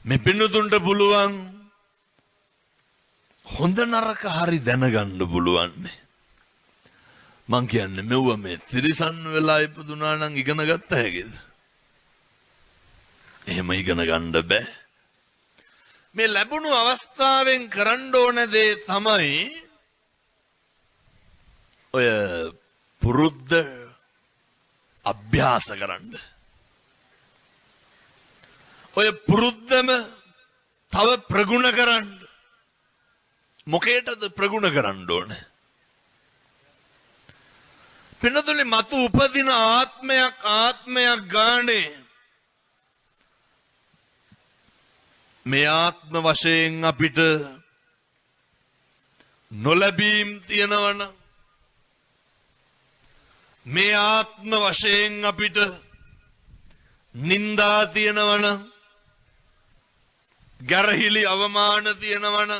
මේ පින්නතුන්ට පුළුවන් හොඳ නරක හරි දැනගන්න පුළුවන්. මං කියන්නේ මෙව මේ තිරිසන් වෙලා ඉපදුනා නම් ඉගෙන ගත්ත හැකිද? එහෙම ඉගෙන ගන්න බෑ. මේ ලැබුණු අවස්ථාවෙන් කරන්න ඕන දේ තමයි ඔය පුරුද්ද අභ්‍යාස කරන්න. ඔය පුරුද්දම තව ප්‍රගුණ කරන්න. මොකේටද ප්‍රගුණ කරන්න ඕන? පින්නතුනි මතු උපදින ආත්මයක් ගානේ මේ ආත්ම වශයෙන් අපිට නොලැබීම් තියෙනවන, මේ ආත්ම වශයෙන් අපිට නින්දා තියෙනවන, ගැරහිලි අවමාන තියෙනවන,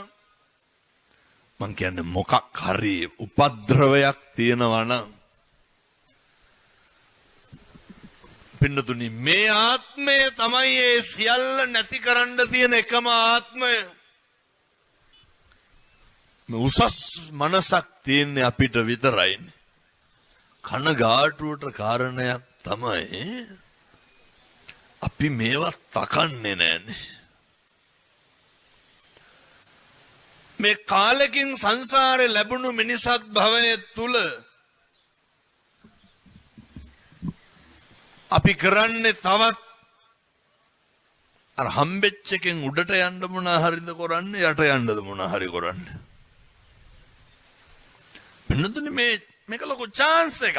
මං කියන්නේ මොකක් හරි උපද්‍රවයක් තියෙනවන, පින්නතුනි මේ ආත්මය තමයි ඒ සියල්ල නැති කරන්න තියෙන එකම ආත්මය. මේ උසස් මනසක් තියෙන්නේ අපිට විතරයි. කනගාටුවට කාරණයක් තමයි අපි මේවත් තකන්නේ නැන්නේ. මේ කාලෙකින් සංසාරේ ලැබුණු මිනිසත් භවයේ තුල අපි කරන්නේ තවත් අර හම්බෙච්ච එකෙන් උඩට යන්න මොන හරිද කරන්නේ, යට යන්නද මොන හරි කරන්නේ. වෙනතුනේ මේක ලොකු chance එකක්.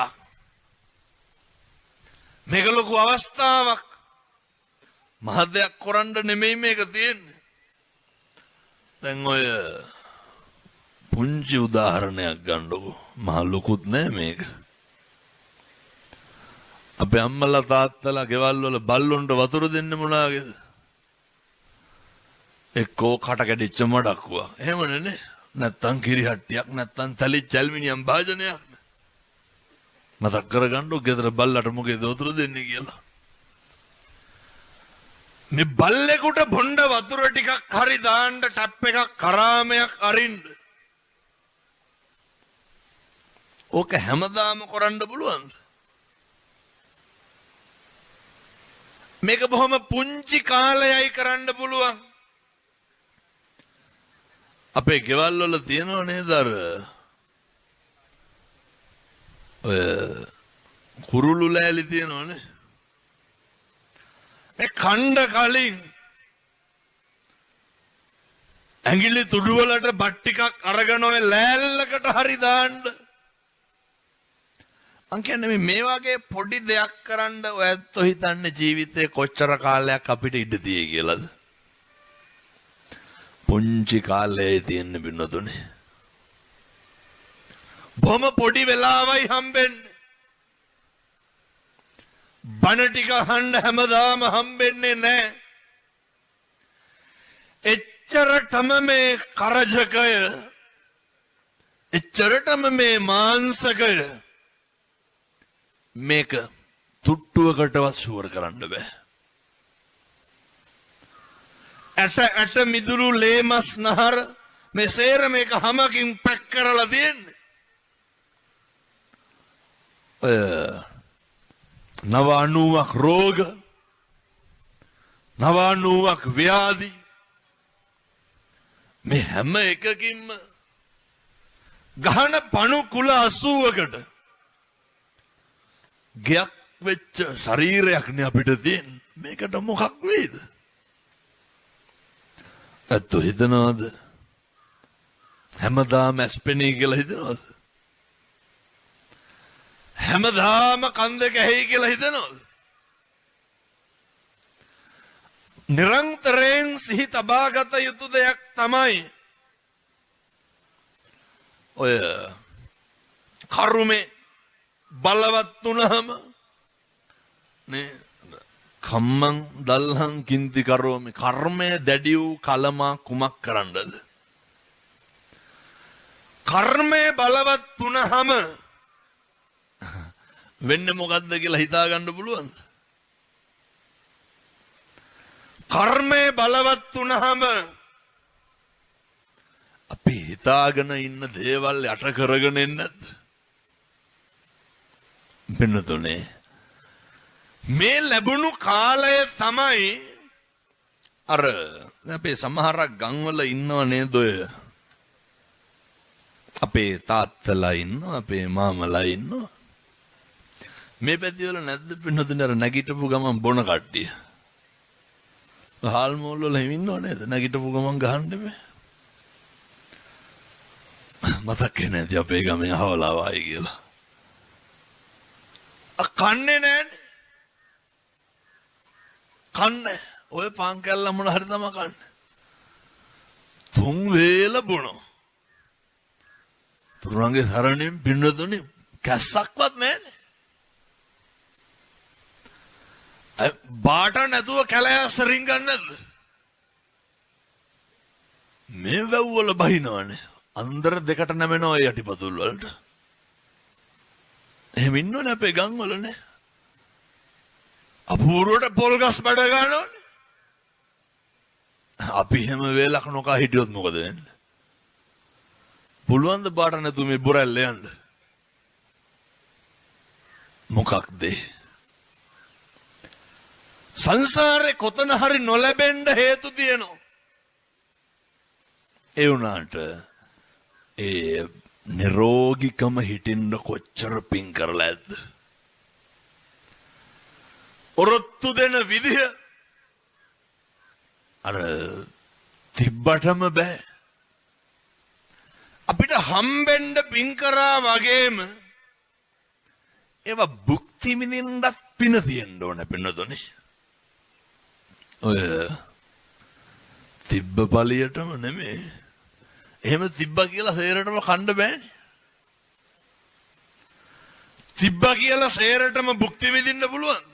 මේක ලොකු අවස්ථාවක්. මහ දෙයක් කරන්න නෙමෙයි මේක තියෙන්නේ. දැන් ඔය පුංචි උදාහරණයක් ගන්නකො. මහ ලොකුත් නෑ මේක. අපේ අම්මලා තාත්තලා ගෙවල් වල බල්ලොන්ට වතුර දෙන්නේ මොනාගේද? එක්කෝ කට කැඩිච්ච මඩක්කුවක්. එහෙමනේ නේ. නැත්තම් කිරි හට්ටියක්, නැත්තම් තලිච්ච ඇල්මිනියම් භාජනයක්. මතක් කරගන්නකො ගෙදර බල්ලට මොකේද වතුර දෙන්නේ කියලා. මේ බල්ලෙකුට බොණ්ඩ වතුර ටිකක් හරි දාන්න ටැප් එකක් කරාමයක් අරින්න. ඕක හැමදාම කරන්න පුළුවන්ද? මේක බොහොම පුංචි කාලයයි කරන්න පුළුවන්. අපේ ගෙවල් වල තියෙනව නේද අර ඔය කුරුළු ලෑලි තියෙනවනේ. ඒ කණ්ඩ කලින් ඇඟිලි තුඩු වලට බත් ටිකක් අරගෙන ඔය ලෑල්ලකට හරි දාන්න. මං කියන්නේ මේ වගේ පොඩි දෙයක් කරන්න ඔයත් හිතන්නේ ජීවිතේ කොච්චර කාලයක් අපිට ඉඩ තියෙයි කියලාද? පුංචි කාලේ තියෙන බින්නතුනේ. බොහොම පොඩි වෙලාවයි හම්බෙන්නේ. බණ ටික අහන්න හැමදාම හම්බෙන්නේ නැහැ. එච්චරටම මේ කරජකය, එච්චරටම මේ මාංශකය මේක තුට්ටුවකටවත් ෂුවර් කරන්න බෑ. ඇට මිදුළු ලේමස් නහර මේ සේර මේක හැමකින් පැක් කරලා තියෙන්නේ. 90ක් රෝග, 90ක් ව්‍යාධි මේ හැම එකකින්ම ගහන පණු කුල 80කට ගයක් වෙච්ච ශරීරයක් නේ අපිට තියෙන්නේ. මේකට මොකක් වෙයිද? අතෝ හිතනවාද හැමදාම ඇස්පෙනී කියලා හිතනවාද? හැමදාම කන් දෙක ඇහි කියලා හිතනවාද? නිරන්තරයෙන් සිහි තබාගත යුතු දෙයක් තමයි ඔය කර්මේ බලවත් වුණාම නේ කම්මං දල්හං කින්ති කරෝමි. කර්මය දැඩි වූ කලමා කුමක් කරන්නද? කර්මය බලවත් වුණාම වෙන්නේ මොකද්ද කියලා හිතා ගන්න පුළුවන්ද? කර්මය බලවත් වුණාම අපි හිතාගෙන ඉන්න දේවල් යට කරගෙන ඉන්නද? පින්නතුනේ මේ ලැබුණු කාලය තමයි අර අපේ සමහරක් ගම්වල ඉන්නව නේද ඔය අපේ තාත්තලා ඉන්නවා අපේ මාමලා ඉන්නවා මේ පැතිවල නැද්ද පින්නතුනේ අර නැගිටපු ගමන් බොන කට්ටිය හාල් මෝල් වල ඉන්නව නේද නැගිටපු ගමන් ගහන්න බෑ මතක් නැති අපේ ගමේ අහවලා වයි කියලා කන්නේ නෑනේ කන්නේ ඔය පාන් කැල්ල මොන හරි තමයි කන්නේ තුන් වේල බොනවා තුරුන්ගේ සරණෙන් පින්නතුනේ කැස්සක්වත් නෑනේ බාට නැතුව කැලෑස් රින්ගන්නද මේ වැව් වල බහිනවනේ අන්දර දෙකට නැමෙනවා යටිපතුල් වලට එහෙම ඉන්නවනේ අපේ ගම් වලනේ අපූර්වට පොල් ගස් බඩ ගන්නවනේ අපි හැම වෙලක් නොකා හිටියොත් මොකද වෙන්නේ පුළුවන් ද බාට නැතුව මේ බොරැල්ල යන්න මොකක්ද සංසාරේ කොතන හරි නොලැබෙන්න හේතු තියෙනවා ඒ වුණාට ඒ නිරෝගිකම හිටින්න කොච්චර පින් කරලා ඇද්ද ඔරොත්තු දෙන විදිහ අර තිබ්බටම බෑ අපිට හම්බෙන්න පින් කරා වගේම ඒවා භුක්ති විඳින්නත් පින තියෙන්න ඕන පින්නතොනේ ඔය තිබ්බ පළියටම නෙමෙයි එහෙම තිබ්බා කියලා සේරටම කන්න බෑනේ තිබ්බා කියලා සේරටම භුක්ති විඳින්න පුළුවන්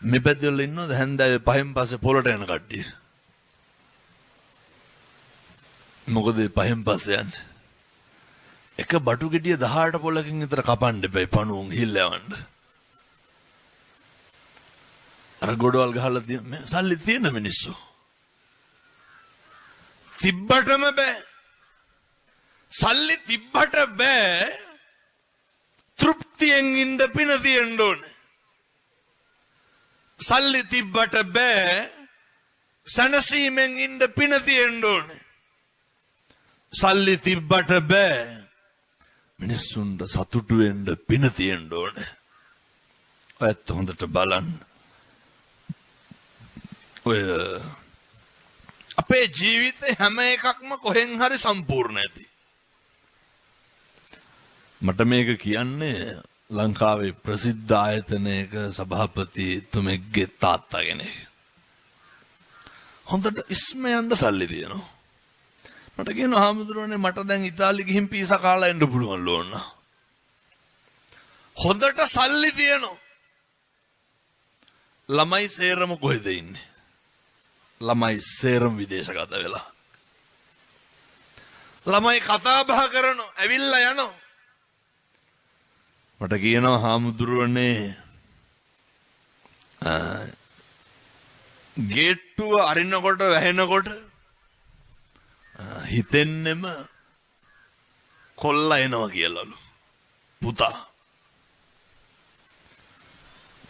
මේ පැත්තේ ඉන්නවද හැන්දෑවේ පහෙන් පස්සේ පොලට යන කට්ටිය මොකද පහෙන් පස්සේ යන්නේ එක බටු ගෙඩිය 18 පොලකින් විතර කපන්න එපා පණුවුන් හිල්ලවන්න අර ගොඩවල් ගහලා තියෙන සල්ලි තියෙන මිනිස්සු තිබ්බටම බෑ සල්ලි තිබ්බට බෑ තෘප්තියෙන් ඉන්න පින තියෙන්න ඕනේ සල්ලි තිබ්බට බෑ සනසීමෙන් ඉන්න පින තියෙන්න ඕනේ සල්ලි තිබ්බට බෑ මිනිස්සුන්ට සතුටු වෙන්න පින තියෙන්න ඕනේ ඔයත් හොඳට බලන්න ඔය අපේ ජීවිතේ හැම එකක්ම කොහෙන් හරි සම්පූර්ණ ඇති මට මේක කියන්නේ ලංකාවේ ප්‍රසිද්ධ ආයතනයක සභාපතිතුමෙක්ගේ තාත්තා කෙනෙක් හොඳට ඉස්මයන්ද සල්ලි තියෙනවා මට කියනවා හාමුදුරුවනේ මට දැන් ඉතාලි ගිහින් පීසා කාලා එන්න පුළුවන් ලෝන්න හොඳට සල්ලි තියෙනවා ළමයි සේරම කොහෙද ඉන්නේ ළමයි සේරම විදේශගත වෙලා ළමයි කතා බහ කරනවා ඇවිල්ලා යනවා මට කියනවා හාමුදුරුවනේ ගේට්ටුව අරිනකොට වැහෙනකොට හිතෙන්නෙම කොල්ලා එනවා කියලාලු පුතා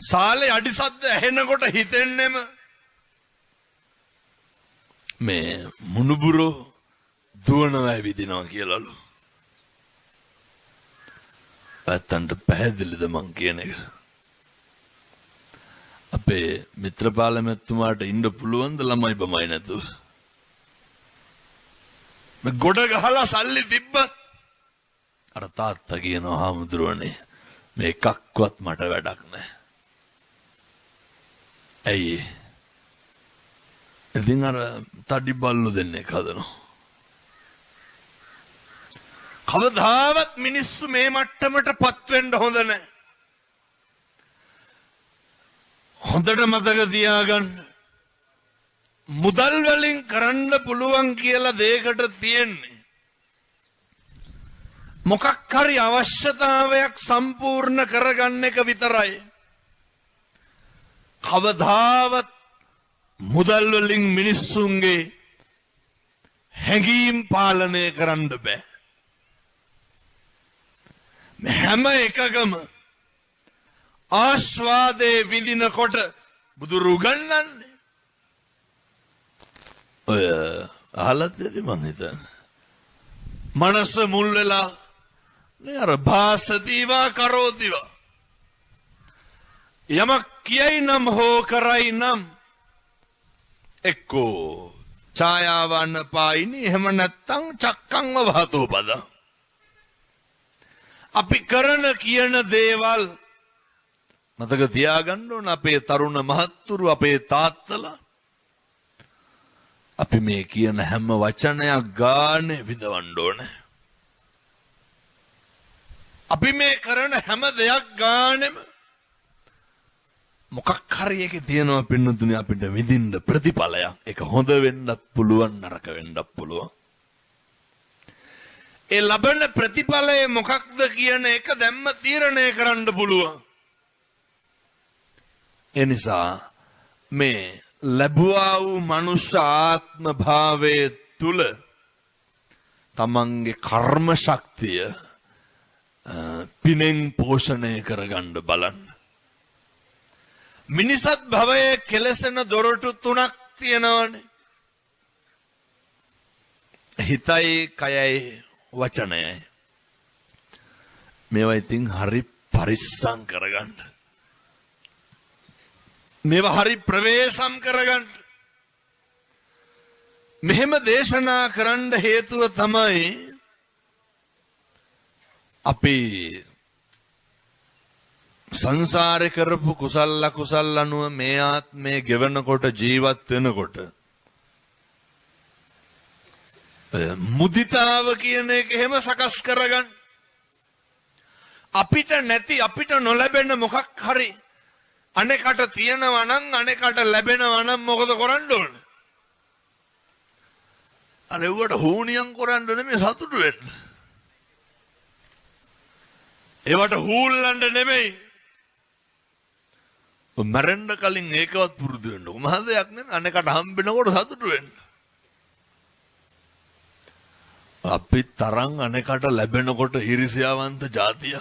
සාලේ අඩි සද්ද ඇහෙනකොට හිතෙන්නෙම මේ මුණුබුරෝ දුවනවා ඇවිදිනවා කියලාලු ඇත්තන්ට පැහැදිලිද මං කියන එක අපේ මිත්‍රපාල මැතිතුමාට ඉන්න පුළුවන්ද ළමයි බමයි නැතුව මේ ගොඩ ගහලා සල්ලි තිබ්බත් අර තාත්තා කියනවා හාමුදුරුවනේ මේ එකක්වත් මට වැඩක් නැහැ ඇයි ඉතින් අර තඩි බල්ලු දෙන්නේ හදනවා කවදාවත් මිනිස්සු මේ මට්ටමට පත් වෙන්න හොඳ නැහැ හොඳට මතක තියාගන්න මුදල් වලින් කරන්න පුළුවන් කියලා දෙයකට තියෙන්නේ මොකක් හරි අවශ්‍යතාවයක් සම්පූර්ණ කරගන්න එක විතරයි කවදාවත් මුදල් වලින් මිනිස්සුන්ගේ හැඟීම් පාලනය කරන්න බෑ. හැම එකකම ආස්වාදයේ විඳිනකොට බුදුරු ගන්නන්නේ. ඔය අහලත් ඇති මං හිතන්නේ. මනස මුල් වෙලා නේ අර භාසතිවා කරෝතිවා. යමක් කියයි නම් හෝ කරයි නම් එක්කෝ ඡායාවන්න පායිනි එහෙම නැත්තම් චක්කංව වහතෝ පද. අපි කරන කියන දේවල් මතක තියාගන්න ඕන. අපේ තරුණ මහත්තුරු අපේ තාත්තලා අපි මේ කියන හැම වචනයක් ගානේ විඳවන්න ඕනේ. අපි මේ කරන හැම දෙයක් ගානෙම මොකක් හරි එකේ තියෙනවා පින්නතුනේ අපිට විඳින්න ප්‍රතිඵලයක්. ඒක හොඳ වෙන්නත් පුළුවන් නරක වෙන්නත් පුළුවන්. ඒ ලබන ප්‍රතිඵලය මොකක්ද කියන එක දැම්ම තීරණය කරන්න පුළුවන්. ඒ නිසා මේ ලැබුවා වූ මනුෂ්‍ය ආත්ම භාවයේ තුල තමන්ගේ කර්ම ශක්තිය පිනෙන් පෝෂණය කරගන්න බලන්න. මිනිසත් භවයේ කෙලසෙන දොරටු තුනක් තියෙනවනේ. හිතයි, කයයි, වචනයයි. මේවා ඉතින් හරි පරිස්සම් කරගන්න. මේවා හරි ප්‍රවේශම් කරගන්න. මෙහෙම දේශනා කරන්න හේතුව තමයි අපි සංසාරේ කරපු කුසල අකුසල අනුව මේ ආත්මයේ ගෙවනකොට ජීවත් වෙනකොට මුදිතාව කියන එක එහෙම සකස් කරගන්න. අපිට නැති අපිට නොලැබෙන මොකක් හරි අනේකට තියෙනවා නම් අනේකට ලැබෙනවා නම් මොකද කරන්න ඕන? අර ඒවට හුණියම් කරන්න නෙමෙයි සතුටු වෙන්න. ඒවට හූල්ලන්න නෙමෙයි. මරන්න කලින් ඒකවත් පුරුදු වෙන්න. මහ දෙයක් නෙමෙයි අනේකට හම්බෙනකොට සතුටු වෙන්න. අපි තරම් අනේකට ලැබෙනකොට ඊර්ෂ්‍යාවන්ත જાතිය.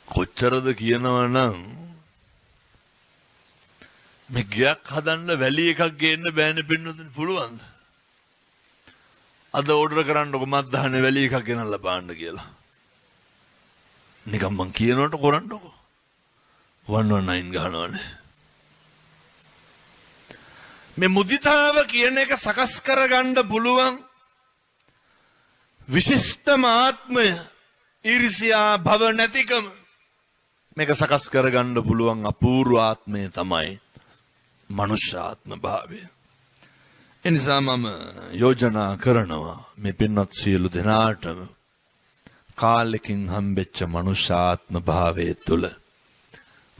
කොච්චරද කියනවනම් මේ ගයක් හදන්න වැලි එකක් ගේන්න බෑනේ පින්නතුනි පුළුවන්ද? අද ඕඩර් කරන්නකො මත් දහන්නේ වැලි එකක් ගෙනල්ලා බාන්න කියලා. නිකම් මං කියනකොට කරන්නකො. 119 ගහනවනේ. මේ මුදිතාව කියන එක සකස් කරගන්න පුළුවන් විශිෂ්ටම ආත්මය ඊර්ෂ්‍යා භව නැතිකම මේක සකස් කරගන්න පුළුවන් අපූර්ව ආත්මය තමයි මනුෂ්‍ය ආත්ම භාවය. එනිසා මම යෝජනා කරනවා මේ පින්වත් සියලු දෙනාටම කාලෙකින් හම්බෙච්ච මනුෂ්‍ය ආත්ම භාවයේ තුල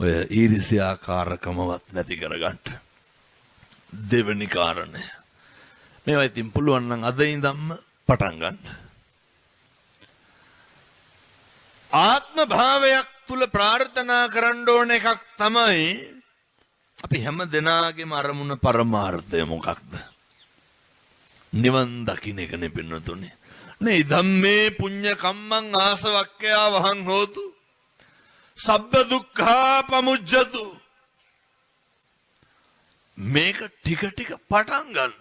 ඔය ඊර්ෂ්‍යාකාරකමවත් නැති කරගන්න. දෙවෙනි කාරණය. මේවා ඉතින් පුළුවන් නම් අද ඉඳන්ම පටන් ගන්න. ආත්ම භාවයක් තුල ප්‍රාර්ථනා කරන්න ඕන එකක් තමයි අපි හැම දෙනාගේම අරමුණ පරමාර්ථය මොකක්ද? නිවන් දකින්න එක නෙපින්නතුනේ. නේ ධම්මේ පුඤ්ඤ කම්මං ආසවක්ඛයා වහං හෝතු සබ්බ දුක්ඛා පමුජ්ජතු. මේක ටික ටික පටන් ගන්න.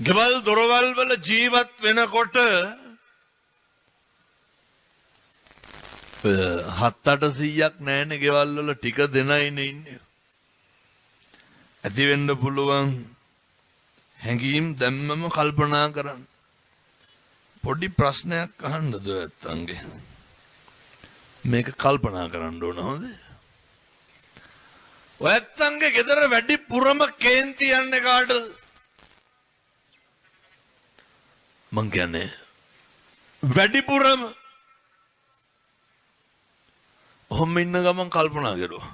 ගෙවල් දොරවල් වල ජීවත් වෙනකොට 7-800ක් නැහැනේ ගෙවල් වල ටික දෙනයිනේ ඉන්නේ. ඇති වෙන්න පුළුවන් හැඟීම් දැම්මම කල්පනා කරන්න. පොඩි ප්‍රශ්නයක් අහන්නද නැත්තන්ගේ? මේක කල්පනා කරන්න ඕන හොඳ. ඔයත්තන්ගේ ගෙදර වැඩි පුරම කේන්ති යන්නේ කාටද? මං කියන්නේ වැඩිපුරම ඔහොම ඉන්න ගමන් කල්පනා කරුවා.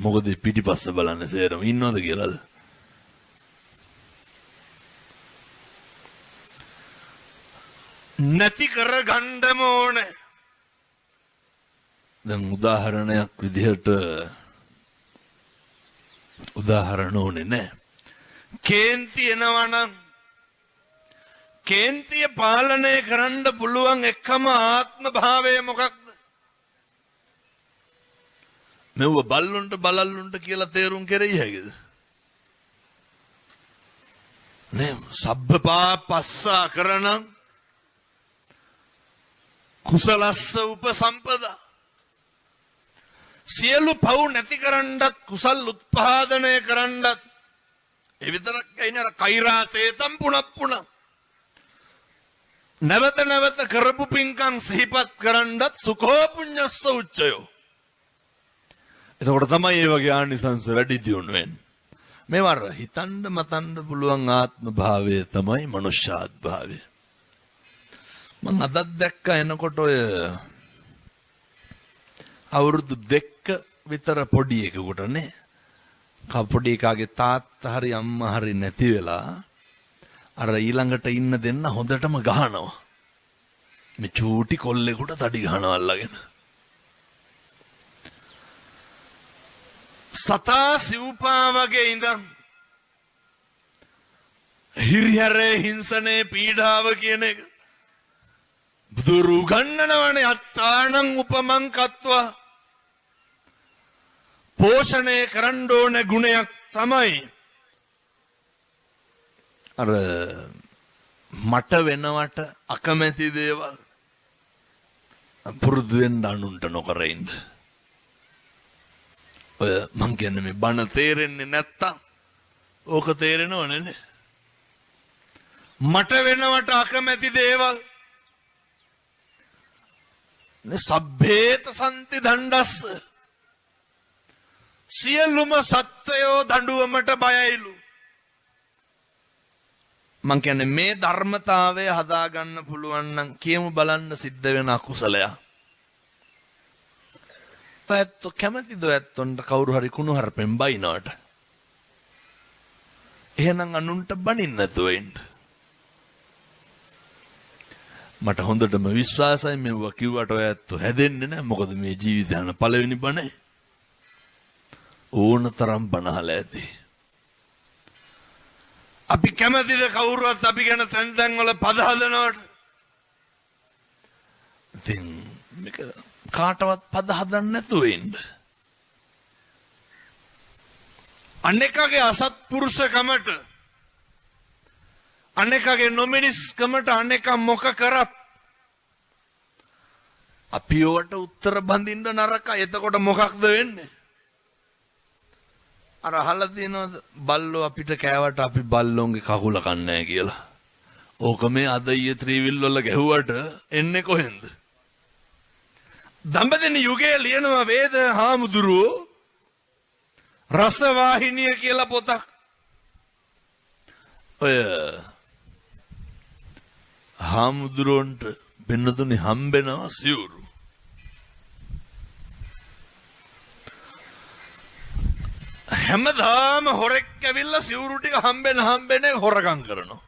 මොකද පිටිපස්ස බලන්න සේරම ඉන්නවද කියලාද? නැති කර ගන්නම ඕනේ. දැන් උදාහරණයක් විදිහට උදාහරණ ඕනේ නැහැ. කේන්ති එනවනම් කේන්තිය පාලනය කරන්න පුළුවන් එකම ආත්ම භාවය මොකක්ද? මෙව බල්ලුන්ට බලල්ලුන්ට කියලා තේරුම් කෙරෙයි හැකිද? නේ සබ්බපා පස්සා කරන කුසලස්ස උපසම්පදා සියලු පව් නැති කරන්නත් කුසල් උත්පාදනය කරන්නත් ඒ විතරක් ඇයිනේ අර කෛරාතේතම් පුනප්පුන නැවත නැවත කරපු පින්කම් සිහිපත් කරන්නත් සුඛෝ පුඤ්ඤස්ස උච්චයෝ. එතකොට තමයි ඒ වගේ ආනිසංස වැඩි දියුණු වෙන්නේ. මේවර හිතන්න මතන්න පුළුවන් ආත්ම භාවය තමයි මනුෂ්‍යාත් භාවය. මම අදත් දැක්ක එනකොට ඔය අවුරුදු 2ක විතර පොඩි එකෙකුට නේ කපොඩි එකාගේ තාත්තා හරි අම්මා හරි නැති වෙලා අර ඊළඟට ඉන්න දෙන්න හොඳටම ගහනවා. මේ චූටි කොල්ලෙකුට තඩි ගහනවා අල්ලගෙන. සතා සිව්පා වගේ ඉඳන් හිරිහැරේ හිංසනේ පීඩාව කියන එක බුදුරු ගන්නනවනේ අත්තානං උපමං කତ୍වා පෝෂණය කරන්න ඕන ගුණයක් තමයි අර මට වෙනවට අකමැති දේවල් පුරුදු වෙන්න අනුන්ට නොකර ඉන්න. ඔය මං කියන්නේ මේ බණ තේරෙන්නේ නැත්තම් ඕක තේරෙනව නේද? මට වෙනවට අකමැති දේවල් සබ්බේත සම්ති දණ්ඩස්ස සියලුම සත්වයෝ දඬුවමට බයයිලු. මං කියන්නේ මේ ධර්මතාවය හදාගන්න පුළුවන් නම් කියමු බලන්න සිද්ධ වෙන අකුසලයක්. ඇත්ත කැමතිද ඇත්තොන්ට කවුරු හරි කුණු හරපෙන් බයිනවට? එහෙනම් අනුන්ට බනින්න නැතුව ඉන්න. මට හොඳටම විශ්වාසයි මෙවුවා කිව්වට ඔය ඇත්ත හැදෙන්නේ නැහැ. මොකද මේ ජීවිතය යන පළවෙනි බණේ ඕනතරම් බනහලා ඇති. අපි කැමතිද කවුරුවත් අපි ගැන තැන් තැන් වල පද හදනවට? ඉතින් මේක කාටවත් පද හදන්න නැතුව ඉන්න. අනෙකගේ අසත්පුරුෂකමට අනෙකගේ නොමිනිස්කමට අනෙක මොක කරත් අපි ඔවට උත්තර බඳින්න නරකයි. එතකොට මොකක්ද වෙන්නේ? අර අහලා තියෙනවද බල්ලෝ අපිට කෑවට අපි බල්ලෝන්ගේ කකුල කන්නේ නැහැ කියලා? ඕක මේ අද ඊයේ ත්‍රිවිල් වල ගැහුවට එන්නේ කොහෙන්ද? දඹදෙන යුගයේ ලියනවා වේද හාමුදුරුවෝ රසවාහිනිය කියලා පොතක්. ඔය හාමුදුරුවන්ට බෙන්නතුනි හම්බෙනවා සිවුරු. හැමදාම හොරෙක් ඇවිල්ලා සිවුරු ටික හම්බෙන හොරකම් කරනවා.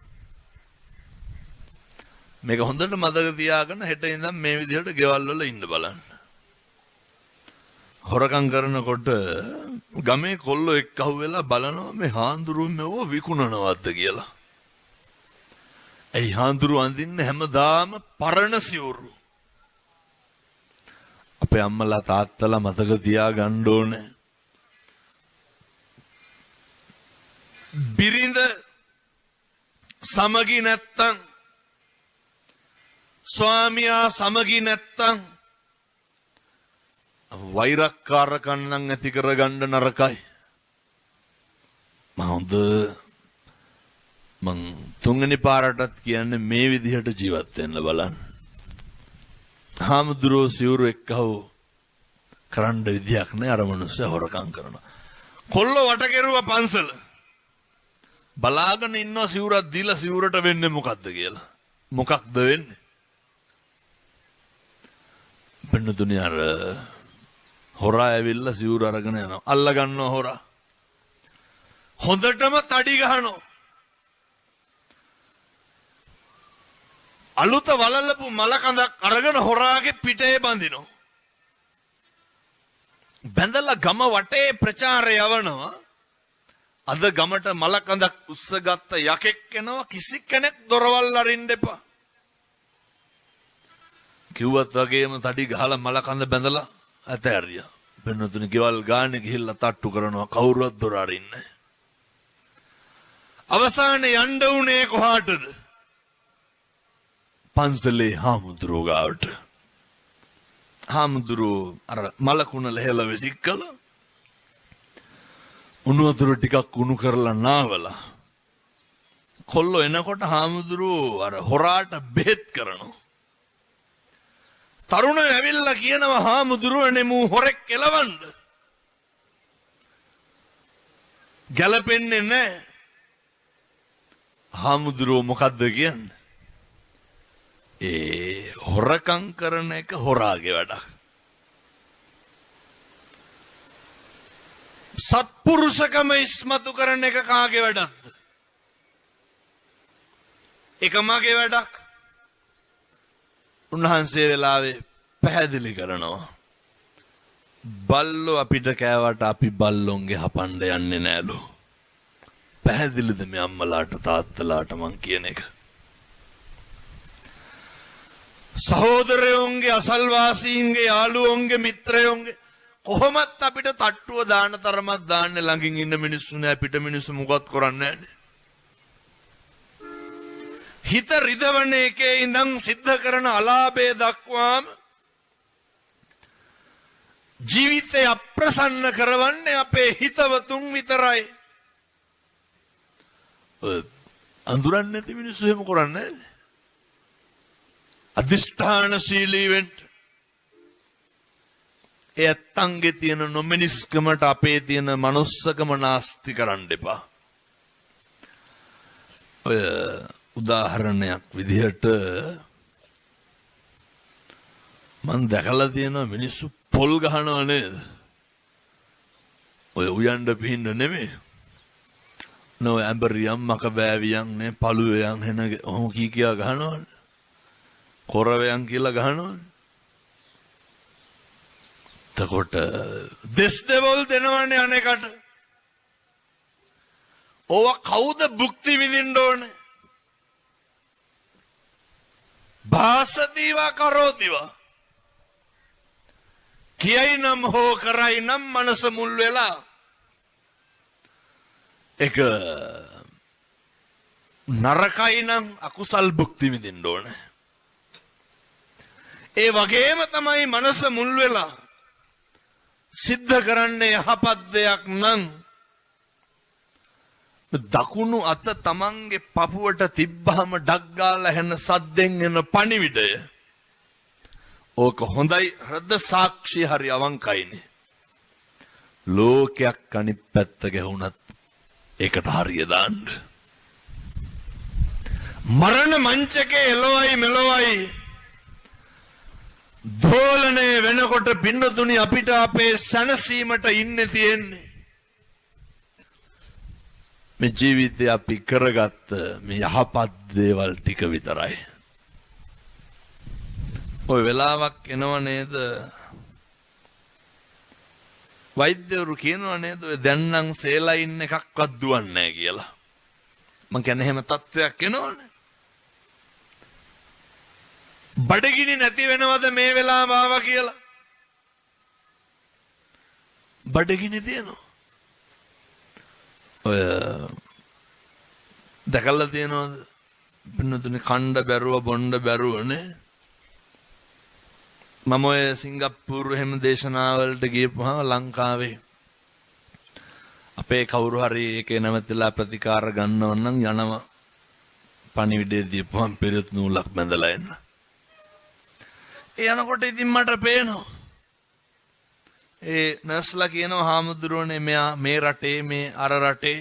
මේක හොඳට මතක තියාගෙන හෙට ඉඳන් මේ විදිහට ගෙවල් වල ඉන්න බලන්න. හොරකම් කරනකොට ගමේ කොල්ලෝ එක්කහුව වෙලා බලනවා මේ හාමුදුරුවෝ මෙව විකුණනවද්ද කියලා. ඒ හාමුදුරුවෝ අඳින්නේ හැමදාම පරණ සිවුරු. අපේ අම්මලා තාත්තලා මතක තියාගන්න ඕනේ. බිරිඳ සමගි නැත්තම් ස්වාමියා සමගි නැත්තම් වෛරක්කාරකම් නම් ඇති කරගන්න නරකයි. මං තුන්වෙනි පාරටත් කියන්නේ මේ විදිහට ජීවත් වෙන්න බලන්න. හාමුදුරුවෝ සිවුරු එක්කව කරන්න විදියක් නෑ. අර මිනිස්සු හොරකම් කරනවා. කොල්ලෝ වට කෙරුවා පන්සල. බලාගෙන ඉන්නවා සිවුරක් දීලා සිවුරට වෙන්නේ මොකද්ද කියලා. මොකක්ද වෙන්නේ? බන්නතුනි අර හොරා ඇවිල්ලා සිවුර අරගෙන යනවා. අල්ල ගන්නවා හොරා. හොඳටම තඩි ගහනවා. අලුත වලල්ලපු මල කඳක් අරගෙන හොරාගේ පිටේ බඳිනවා. බැඳලා ගම වටේ ප්‍රචාරය යවනවා. අද ගමට මලකඳක් උස්සගත්ත යකෙක් එනවා කිසි කෙනෙක් දොරවල් අරින්න එපා. කිව්වත් වගේම තඩි ගහලා මලකඳ බැඳලා ඇතෑරියා. බෙන්නතුනි ගෙවල් ගානේ ගිහිල්ලා තට්ටු කරනවා කවුරුවත් දොර අරින්නේ. අවසානයේ යන්න උනේ කොහාටද? පන්සලේ හාමුදුරුවෝ ගාවට. හාමුදුරුවෝ අර මලකුණ ලෙහෙලා වෙසික්කලා උණු වතුර ටිකක් උණු කරලා නාවලා කොල්ලෝ එනකොට හාමුදුරුවෝ අර හොරාට බෙහෙත් කරනවා. තරුණයෝ ඇවිල්ලා කියනවා හාමුදුරුවනේ මූ හොරෙක් කෙලවන්න. ගැලපෙන්නේ නැහැ. හාමුදුරුවෝ මොකද්ද කියන්නේ? ඒ හොරකම් කරන එක හොරාගේ වැඩක්. සත්පුරුෂකම ඉස්මතු කරන එක කාගේ වැඩක්ද? ඒක මගේ වැඩක්. උන්වහන්සේ වෙලාවේ පැහැදිලි කරනවා. බල්ලෝ අපිට කෑවට අපි බල්ලොන්ගේ හපන්න යන්නේ නෑලු. පැහැදිලිද මේ අම්මලාට තාත්තලාට මං කියන එක? සහෝදරයෝන්ගේ අසල්වාසීන්ගේ යාළුවෝන්ගේ මිත්‍රයෝන්ගේ කොහොමත් අපිට තට්ටුව දාන තරමක් දාන්නේ ළඟින් ඉන්න මිනිස්සු නෑ පිට මිනිස්සු මොකවත් කරන්නේ නෑනේ. හිත රිදවන එකේ ඉඳන් සිද්ධ කරන අලාභය දක්වාම ජීවිතය අප්‍රසන්න කරවන්නේ අපේ හිතවතුන් විතරයි. අඳුරන්නේ නැති මිනිස්සු එහෙම කරන්නේ නෑනේ. අධිෂ්ඨානශීලී වෙන්න. ඒ ඇත්තන්ගේ තියෙන නොමිනිස්කමට අපේ තියෙන මනුස්සකම නාස්ති කරන්න එපා. ඔය උදාහරණයක් විදිහට මං දැකලා තියෙනවා මිනිස්සු පොල් ගහනවා නේද? ඔය උයන්ඩ පිහින්න නෙමෙයි. නෝ ඇඹරියම් මකබෑවියන් නේ පළුවයන් හෙන ඔහොම කී කියා ගහනවනේ. කොරවයන් කියලා ගහනවනේ. තකොට දෙස් දෙවල් දෙනවනේ අනේකට. ඕවා කවුද භුක්ති විඳින්න ඕනේ? භාසතිවා කරෝතිවා. කියයි නම් හෝ කරයි නම් මනස මුල් වෙලා එක නරකයි නම් අකුසල් භුක්ති විඳින්න ඕනේ. ඒ වගේම තමයි මනස මුල් වෙලා සිද්ධ කරන්නේ යහපත් දෙයක් නම් දකුණු අත තමන්ගේ පපුවට තිබ්බහම ඩක් ගාලා හැන සද්දෙන් එන පණිවිඩය. ඕක හොඳයි හෘද සාක්ෂි හරි අවංකයිනේ. ලෝකයක් අනිත් පැත්ත ගැහුණත් ඒකට හරිය දාන්න. මරණ මංචකේ එළවයි මෙලවයි දෝලනේ වෙනකොට පින්නතුනි අපිට අපේ සැනසීමට ඉන්නේ තියෙන්නේ. මේ ජීවිතේ අපි කරගත්ත මේ යහපත් දේවල් ටික විතරයි. ඔය වෙලාවක් එනව නේද? වෛද්‍යවරු කියනවා නේද ඔය දැන් නම් සේලයින් එකක්වත් දුවන්නේ නැහැ කියලා. මං කියන්නේ එහෙම තත්වයක් එනවනේ. බඩගිනි නැති වෙනවද මේ වෙලාව ආවා කියලා? බඩගිනි තියෙනවා. ඔය දැකලා තියෙනවද? පින්නතුනි කණ්ඩ බැරුව බොණ්ඩ බැරුවනේ. මම ඔය සිංගප්පූරු එහෙම දේශනාවලට ගියපුවාම ලංකාවේ අපේ කවුරු හරි ඒකේ නැවතිලා ප්‍රතිකාර ගන්නව නම් යනවා පණිවිඩය දීපුවාම පෙරත් නූලක් බැඳලා එන්න. ඒ යනකොට ඉතින් මට පේනවා ඒ නර්ස්ලා කියනවා හාමුදුරුවනේ මෙයා මේ රටේ මේ අර රටේ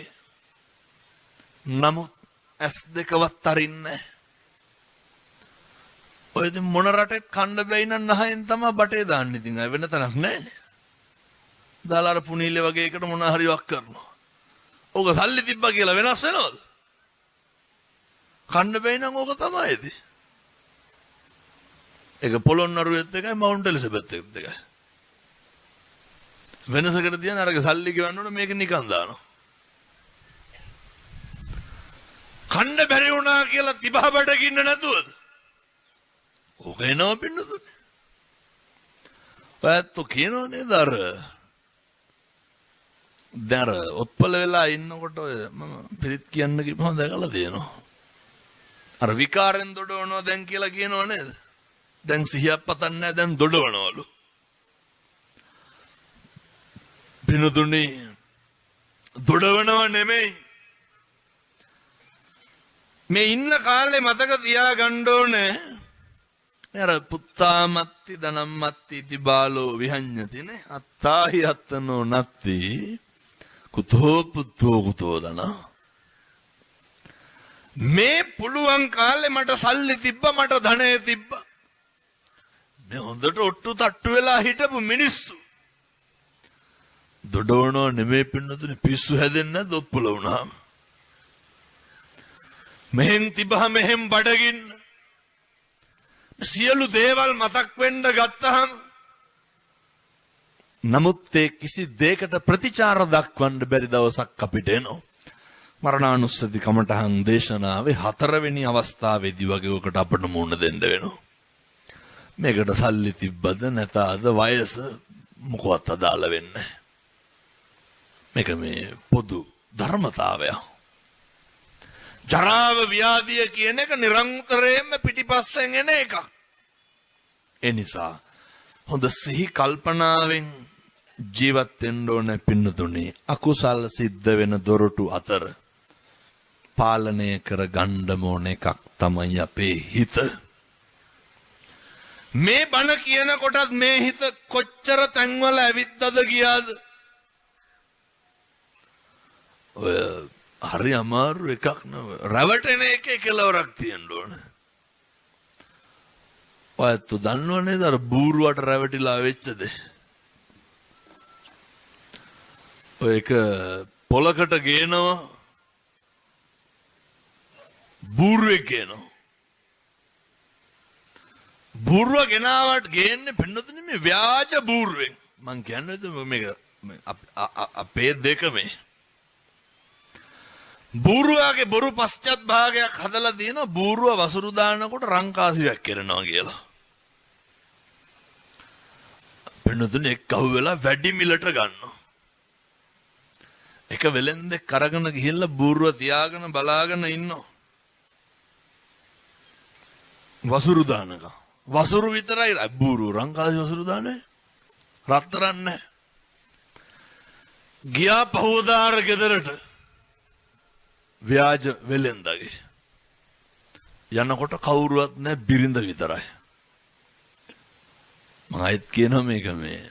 නමුත් S2වත් අරින්නේ. ඔය ඉතින් මොන රටෙත් කණ්ඩ බැයි නම් නහයෙන් තමයි බටේ දාන්නේ. ඉතින් අය වෙන තැනක් නැහැ. දාලා අර පුනීලේ වගේ එකට මොන හරි වක් කරනවා. ඕක සල්ලි තිබ්බා කියලා වෙනස් වෙනවද? කණ්ඩ බැයි නම් ඕක තමයි ඉතින්. ඒක පොළොන්නරුවෙත් එකයි මවුන්ට් එලිසබෙත් එකත් එකයි. වෙනසකට තියන අරක සල්ලි ගෙවන්න ඕන මේක නිකන් දානවා. කන්න බැරි වුණා කියලා තිබහ බඩගින්න නැතුවද? ඕක එනවා පින්නතුනේ. ඔයත් කියනෝ නේද අර දර ඔත්පල වෙලා ඉන්නකොට මම පිළිත් කියන්න කිව්වම දැකලා දෙනවා. අර විකාරෙන් දොඩවනවා දැන් කියලා කියනෝ නේද? දැන් සිහියක් පතන්නේ නැහැ දැන් දොඩවනවලු. පින්නතුනේ දොඩවනව නෙමෙයි. මේ ඉන්න කාලේ මතක තියාගන්න ඕනේ අර පුත්තාමත්ති ධනම්මත්ති ඉති බාලෝ විහඤ්ඤතිනේ අත්තාහි අත්තනෝ නත්ති කුතෝ පුත්තෝ කුතෝ ධන. මේ පුළුවන් කාලේ මට සල්ලි තිබ්බ මට ධනෙ තිබ්බ. මේ හොඳට ඔට්ටු තට්ටු වෙලා හිටපු මිනිස්සු දොඩවනෝ නෙමෙයි පින්නතුනේ පිස්සු හැදෙන්නේ නැද්ද ඔත්පල වුණාම? මෙහෙන් තිබහ මෙහෙන් බඩගින්න සියලු දේවල් මතක් වෙන්න ගත්තහම නමුත් ඒ කිසි දෙයකට ප්‍රතිචාර දක්වන්න බැරි දවසක් අපිට එනවා. මරණානුස්සති කමඨහං දේශනාවේ 4 වෙනි අවස්ථාවේදී වගේ ඔකට අපිට මුණ දෙන්න වෙනවා. මේකට සල්ලි තිබ්බද නැතද වයස මොකවත් අදාළ වෙන්නේ. මේක මේ පොදු ධර්මතාවය. ජරාව ව්‍යාධිය කියන එක නිරන්තරයෙන්ම පිටිපස්සෙන් එන එකක්. ඒ නිසා හොඳ සිහි කල්පනාවෙන් ජීවත් වෙන්න ඕන පින්නතුනේ. අකුසල් සිද්ධ වෙන දොරටු අතර පාලනය කර ගන්න ඕන එකක් තමයි අපේ හිත. මේ බණ කියනකොටත් මේ හිත කොච්චර තැන්වල ඇවිද්දද ගියාද? ඔය හරි අමාරු එකක් නව. රැවටෙන එකේ කෙලවරක් තියෙන්න ඕන. ඔයත් දන්නවනේ අර බූරුවට රැවටිලා වෙච්චද? ඔය එක පොලකට ගේනවා බූරුවෙක් ගේනවා. බූරුව ගෙනාවට ගේන්නේ පින්නතුනේ මේ ව්‍යාජ බූරුවෙන්. මං කියන්නේ මේක අපේ දෙකමේ බූරුවාගේ බොරු පශ්චාත් භාගයක් හදලා තියෙනවා. බූරුව වසුරු දානකොට රංකාසියක් කරනවා කියලා. පින්නතුනේ එක් අහු වෙලා වැඩි මිලට ගන්නවා. එක වෙලෙන්දෙක් කරගෙන ගිහිල්ලා බූරුව තියාගෙන බලාගෙන ඉන්නවා. වසුරු දානක වසුරු විතරයි බූරුව රංකාසි වසුරු දාන්නේ රත්තරන් නැහැ. ගියා පහවදාර ගෙදරට ව්‍යාජ වෙලෙන්දගේ යනකොට කවුරුවත් නැහැ බිරිඳ විතරයි. මම අයිත් කියනවා මේක මේ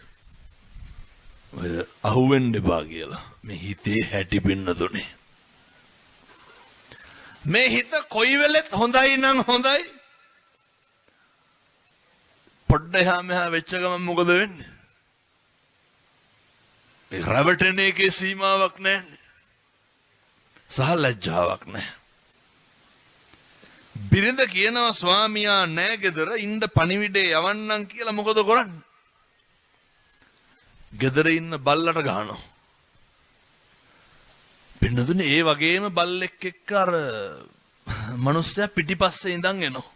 ඔය අහුවෙන්න එපා කියලා. මේ හිතේ හැටි පින්නතුනේ. මේ හිත කොයි වෙලෙත් හොඳයි නම් හොඳයි. පොඩ්ඩ එහා මෙහා වෙච්ච ගමන් මොකද වෙන්නේ? ඒ රැවටෙන එකේ සීමාවක් නැහැ. සහ ලැජ්ජාවක් නැහැ. බිරිඳ කියනවා ස්වාමියා නැහැ ගෙදර ඉන්න පණිවිඩේ යවන්නම් කියලා. මොකද කරන්නේ? ගෙදර ඉන්න බල්ලට ගහනවා. පින්නතුනේ ඒ වගේම බල්ලෙක් එක්ක අර මිනිස්සයා පිටිපස්සේ ඉඳන් එනවා.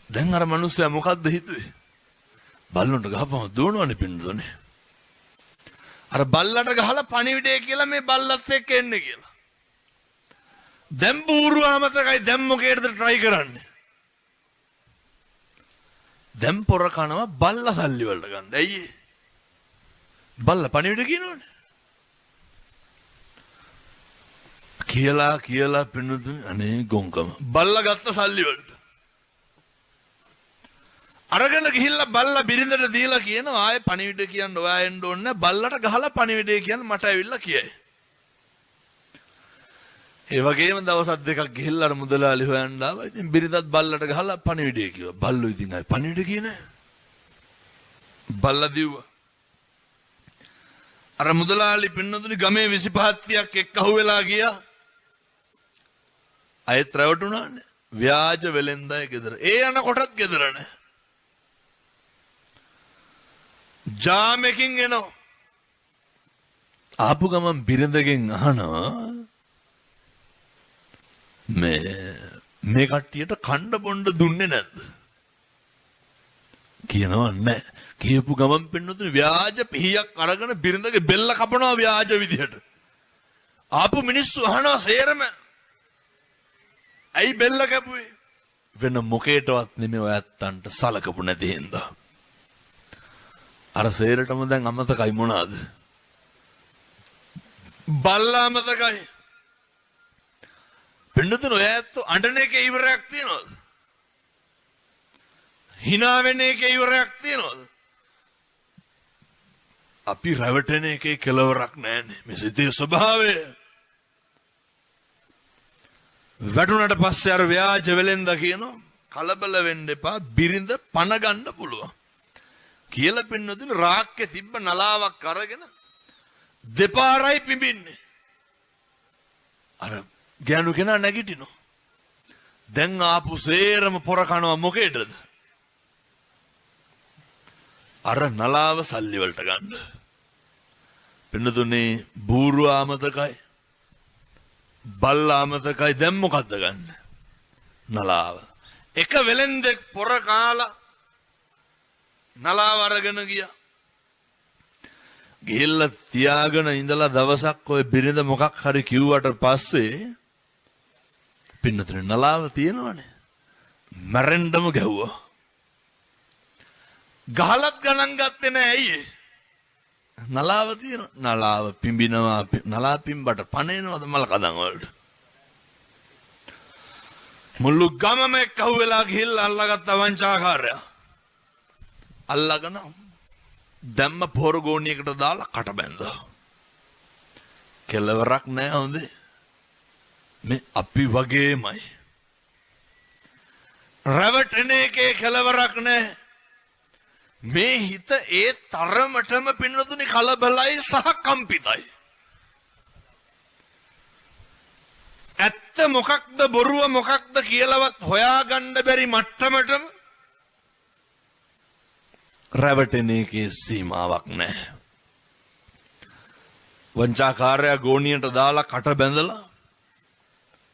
දැන් අර මිනිස්සයා මොකද්ද හිතුවේ? බල්ලොන්ට ගහපම දුවනවනේ පින්නතුනේ. අර බල්ලට ගහලා පණිවිඩය කියලා මේ බල්ලත් එක්ක එන්නේ කියලා. දැන් බූරුවාමතකයි දැන් මොකේද try කරන්නේ? දැන් පොර කනවා බල්ලා සල්ලි වලට ගන්න. ඇයි? බල්ලා පණිවිඩ කියනවනේ. කියලා පින්නතුනේ අනේ ගොංකම. බල්ලා ගත්ත සල්ලි වලට. අරගෙන ගිහිල්ලා බල්ලා බිරිඳට දීලා කියනවා ආයේ පණිවිඩ කියන්න ඔයා එන්න ඕනේ නැහැ. බල්ලට ගහලා පණිවිඩය කියන්න මට ඇවිල්ලා කියයි. ඒ වගේම දවස් දෙකක් ගිහිල්ලා අර මුදලාලි හොයන්න ආවා. ඉතින් බිරිඳත් බල්ලට ගහලා පණිවිඩය කිව්වා. බල්ලෝ ඉතින් ආයේ පණිවිඩ කියන්නේ බල්ලා දිව්වා. අර මුදලාලි පින්නතුනි ගමේ 25ක් එක්ක අහුවෙලා ගියා. අයත් රැවටුණානේ. ව්‍යාජ වෙලෙන්දයි ගෙදර. ඒ යන කොටත් ගෙදර නැහැ. ජාමකින් එනවා. ආපු ගමන් බිරිඳගෙන් අහනවා මේ කට්ටියට කණ්ඩ බොණ්ඩ දුන්නේ නැද්ද? කියනවා නැහැ. කියපු ගමන් පින්නතුනේ ව්‍යාජ පිහියක් අරගෙන බිරිඳගේ බෙල්ල කපනවා ව්‍යාජ විදිහට. ආපු මිනිස්සු අහනවා සේරම ඇයි බෙල්ල කැපුවේ? වෙන මොකේටවත් නෙමෙයි ඔයත්තන්ට සලකපු නැති හින්දා. අර සේරටම දැන් අමතකයි මොනවාද? බල්ලා අමතකයි. පින්නතුනේ ඔයත්තු අඬන එකේ ඉවරයක් තියනවද? hina වෙන එකේ ඉවරයක් තියනවද? අපි රැවටෙන එකේ කෙලවරක් නැහැනේ. මේ සිතේ ස්වභාවය. වැටුණට පස්සේ අර ව්‍යාජ වෙලෙන්ද කියනවා කලබල වෙන්න එපා බිරිඳ පණ ගන්න පුළුවන් කියලා පින්නතුනේ රාක්කේ තිබ්බ නලාවක් අරගෙන දෙපාරයි පිඹින්නේ. අර ගෑනු කෙනා නැගිටිනවා. දැන් ආපු සේරම පොර කනවා මොකේද? අර නලාව සල්ලි වලට ගන්න. පින්නතුනේ බූරුව ආමතකයි. බල්ලා ආමතකයි. දැන් මොකද්ද ගන්න? නලාව. එක වෙලෙන්දෙක් පොර කාලා නලාව අරගෙන ගියා. ගිහිල්ලා තියාගෙන ඉඳලා දවසක් ඔය බිරිඳ මොකක් හරි කිව්වට පස්සේ පින්නතුනේ නලාව තියෙනවනේ. මැරෙන්නම ගැහුවා. ගහලත් ගණන් ගත්තේ නෑ ඇයි? නලාව තියෙනවා. නලාව පිඹිනවා. නලා පිඹට පණේනවද මල කඳන් වලට? මුළු ගමම එක්කහුවෙලා ගිහිල්ලා අල්ලගත්ත වංචාකාරයා. අල්ලගෙන දැම්ම පොරගෝණියකට දාලා කට බැන්දා. කෙලවරක් නෑ හොඳේ. මේ අපි වගේමයි. රැවටෙන එකේ කෙලවරක් නෑ. මේ හිත ඒ තරමටම පින්නතුනි කලබලයි සහ කම්පිතයි. ඇත්ත මොකක්ද බොරුව මොකක්ද කියලාවත් හොයාගන්න බැරි මට්ටමටම රැවටෙන එකේ සීමාවක් නැහැ. වංචාකාරයා ගෝණියට දාලා කට බැඳලා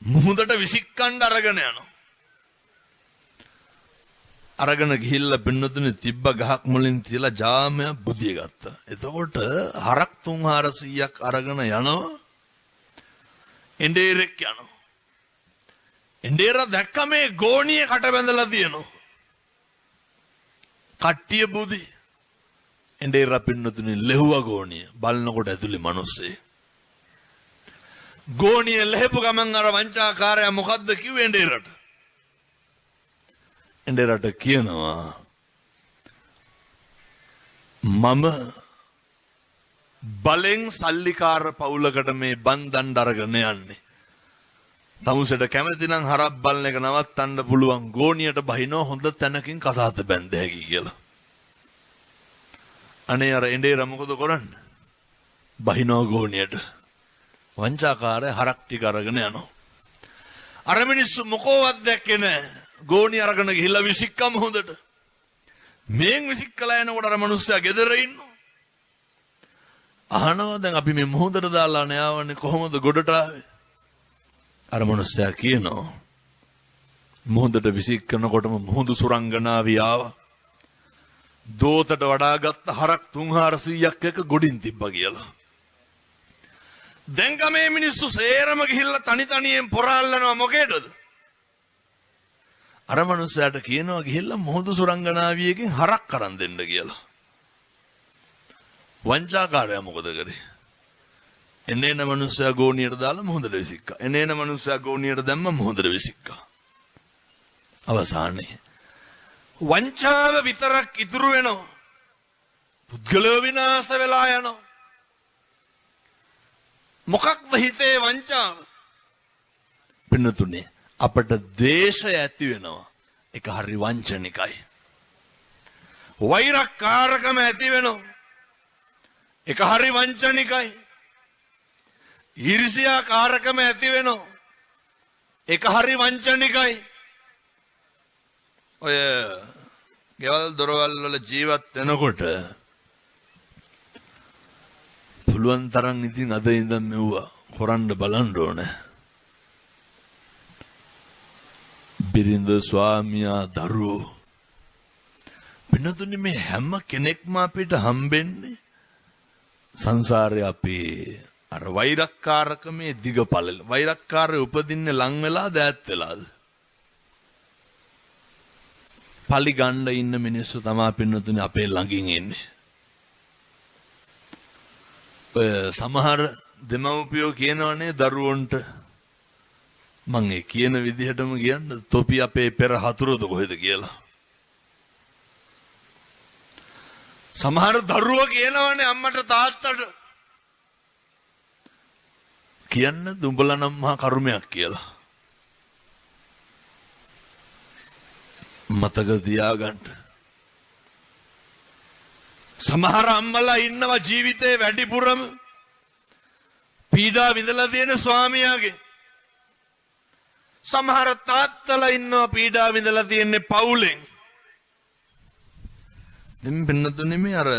මුහුදට විසික්කන්න අරගෙන යනවා. අරගෙන ගිහිල්ලා පින්නතුනේ තිබ්බ ගහක් මුලින් තියලා ජාමය බුදිය ගත්තා. එතකොට හරක් 300ක් අරගෙන යනවා. එඬේරෙක් යනවා. එඬේර දැක්ක මේ ගෝණිය කට බැඳලා තියෙනවා. කට්ටිය බුදි. එඬේර පින්නතුනේ ලෙහුවා ගෝණිය. බලනකොට ඇතුලේ මිනිස්සේ. ගෝණිය ලැබු ගමන් අර වංචාකාරයා මොකද්ද කිව්වේ එඬේරට? එඬේරට කියනවා මම බලෙන් සල්ලිකාර පවුලකට මේ බන්දන් අරගෙන යන්නේ. තමුසෙට කැමති නම් හරක් බලන එක නවත්තන්න පුළුවන්. ගෝණියට බහිනව හොඳ තැනකින් කසාත බැඳ හැකි කියලා. අනේ අර එඬේර මොකද කරන්නේ? බහිනව ගෝණියට. වංචාකාරය හරක් ටික අරගෙන යනවා. අර මිනිස්සු මොකෝවත් දැක්කේ නැහැ. ගෝණිය අරගෙන ගිහිල්ලා විසික්කම හොඳට. මේන් විසික්කලා යනකොට අර මිනිස්සයා ගෙදර ඉන්නවා. අහනවා දැන් අපි මේ මොහොතට දාලා නෑවන්නේ කොහොමද ගොඩට ආවේ? අර මිනිස්සයා කියනවා මොහොතට විසික්කනකොටම මොහොඳු සුරංගනාවිය ආවා. දෝතට වඩාගත් හරක් 300ක් එක ගොඩින් තිබ්බා කියලා. දැන් ගමේ මිනිස්සු සේරම ගිහිල්ලා තනි තනියෙන් පොරාල්ලනවා මොකේද? අර මනුස්සයාට කියනවා ගිහිල්ලා මොහොත සුරංගනාවියකින් හරක් අරන් දෙන්න කියලා. වංචාකාරයා මොකද කරේ? එනේන මනුස්සයා ගෝණියට දාලා මොහොතට විසික්කා. එනේන මනුස්සයා ගෝණියට දැම්ම මොහොතට විසික්කා. අවසානයේ වංචාව විතරක් ඉතුරු වෙනවා. පුද්ගලව විනාශ වෙලා යනවා. මොකක්ද හිතේ වංචාව? පින්නතුනේ අපට දේශය ඇති වෙනවා. ඒක හරි වංචනිකයි. වෛරකාරකම ඇති වෙනවා. ඒක හරි වංචනිකයි. ඊර්ෂ්‍යාකාරකම ඇති වෙනවා. ඒක හරි වංචනිකයි. ඔය ගෙවල් දොරවල් වල ජීවත් වෙනකොට පුළුවන් තරම් ඉතින් අද ඉඳන් මෙව්වා හොරන්න බලන්න ඕනේ. බිරිඳ ස්වාමියා දරුවෝ වෙනතුනි මේ හැම කෙනෙක්ම අපිට හම්බෙන්නේ සංසාරේ අපි අර වෛරක්කාරකමේ දිගපළල. වෛරක්කාරය උපදින්නේ ලං වෙලා දෑත් වෙලාද? පලි ගන්න ඉන්න මිනිස්සු තමයි පින්නතුනි අපේ ළඟින් ඉන්නේ. ඔය සමහර දෙමව්පියෝ කියනවනේ දරුවන්ට මං ඒ කියන විදිහටම කියන්න තොපි අපේ පෙර හතුරුද කොහෙද කියලා. සමහර දරුවෝ කියනවනේ අම්මට තාත්තට කියන්න දුඹලා නම් මහා කර්මයක් කියලා. මතක තියාගන්න. සමහර අම්මලා ඉන්නවා ජීවිතේ වැඩිපුරම පීඩා විඳලා තියෙන ස්වාමියාගේ. සමහර තාත්තලා ඉන්නවා පීඩා විඳලා තියෙන්නේ පවුලෙන්. දෙම් බින්නතුනේ මේ අර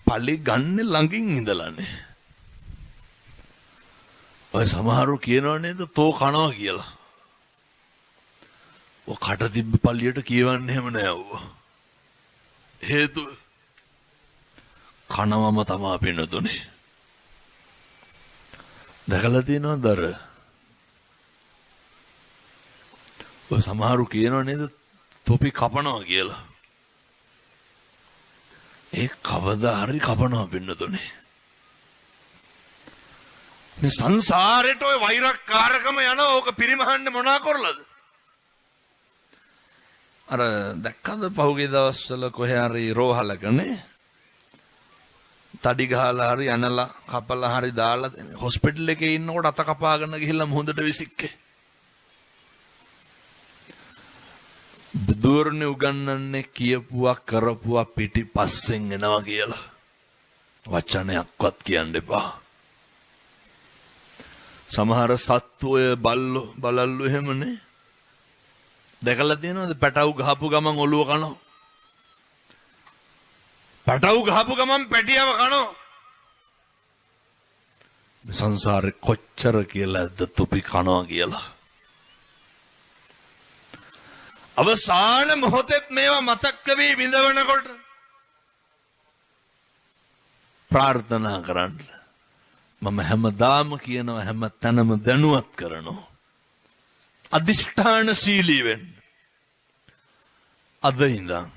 පලි ගන්න ළඟින් ඉඳලානේ. ඔය සමහරු කියනවා නේද තෝ කනවා කියලා. ඔය කට තිබ්බ පල්ලියට කියවන්නේ එහෙම නෑ ඔව්. හේතුව කනවම තමයි පින්නතුනේ. දැකලා තියෙනවද අර? ඔය සමහරු කියනවා නේද තොපි කපනවා කියලා. ඒ කවදා හරි කපනවා පින්නතුනේ. මේ සංසාරේට ඔය වෛරක්කාරකම යනවා. ඕක පිරිමහන්නේ මොනා කරලාද? අර දැක්කද පහුගිය දවස්වල කොහේ හරි රෝහලකනේ තඩි ගහලා හරි යනලා කපලා හරි දාලා හොස්පිටල් එකේ ඉන්නකොට අත කපාගෙන ගිහිල්ලා මුහුදට විසික්කේ. බුදුරනේ උගන්වන්නේ කියපුවා කරපුවා පිටිපස්සෙන් එනවා කියලා. වචනයක්වත් කියන්න එපා. සමහර සත්තු ඔය බලල්ලු එහෙමනේ. දැකලා තියෙනවද පැටවු ගහපු ගමන් ඔළුව කනවා. පැටවු ගහපු ගමන් පැටියව කනවා. සංසාරේ කොච්චර කියලාද තොපි කනවා කියලා. අවසාන මොහොතේ මේවා මතක් වෙවි විඳවනකොට ප්‍රාර්ථනා කරන්න. මම හැමදාම කියනවා හැම තැනම දැනුවත් කරනවා. අදිෂ්ඨානශීලී වෙන්න. අද ඉඳන්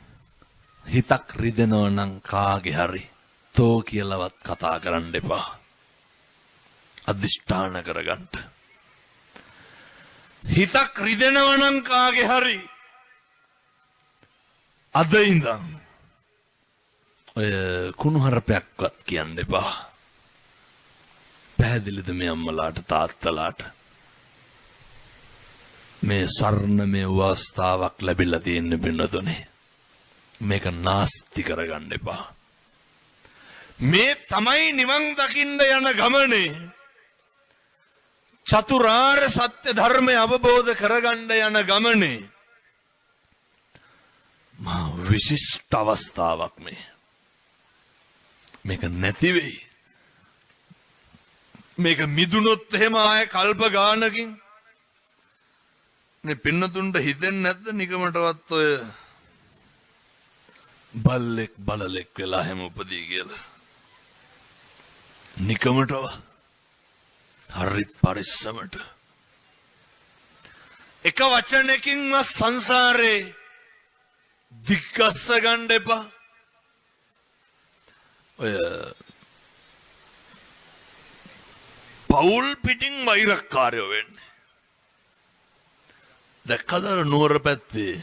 හිතක් රිදෙනව නම් කාගේ හරි තෝ කියලාවත් කතා කරන්න එපා. අදිෂ්ඨාන කරගන්න. හිතක් රිදෙනව නම් කාගේ හරි අද ඉඳන් ඔය කුණුහරුපයක්වත් කියන්න එපා. පැහැදිලිද මේ අම්මලාට තාත්තලාට? මේ ස්වර්ණමය අවස්ථාවක් ලැබිලා තියෙන පින්නතුනේ. මේක නාස්ති කරගන්න එපා. මේ තමයි නිවන් දකින්න යන ගමනේ චතුරාර්ය සත්‍ය ධර්මය අවබෝධ කරගන්න යන ගමනේ මා විශිෂ්ට අවස්ථාවක් මේ. මේක නැති වෙයි. මේක මිදුනොත් එහෙම ආය කල්ප ගානකින් මේ පින්නතුන්ට හිතෙන්නේ නැද්ද නිකමටවත් ඔය බල්ලෙක් බලලෙක් වෙලා හැම උපදී කියලා? නිකමටව හරි පරිස්සමට එක වචනකින් සංසාරේ දික්කස්ස ගන්න එපා. ඔය පවුල් පිටින් වෛරක්කාරයෝ වෙන්නේ. දැක්කද නුවර පැත්තේ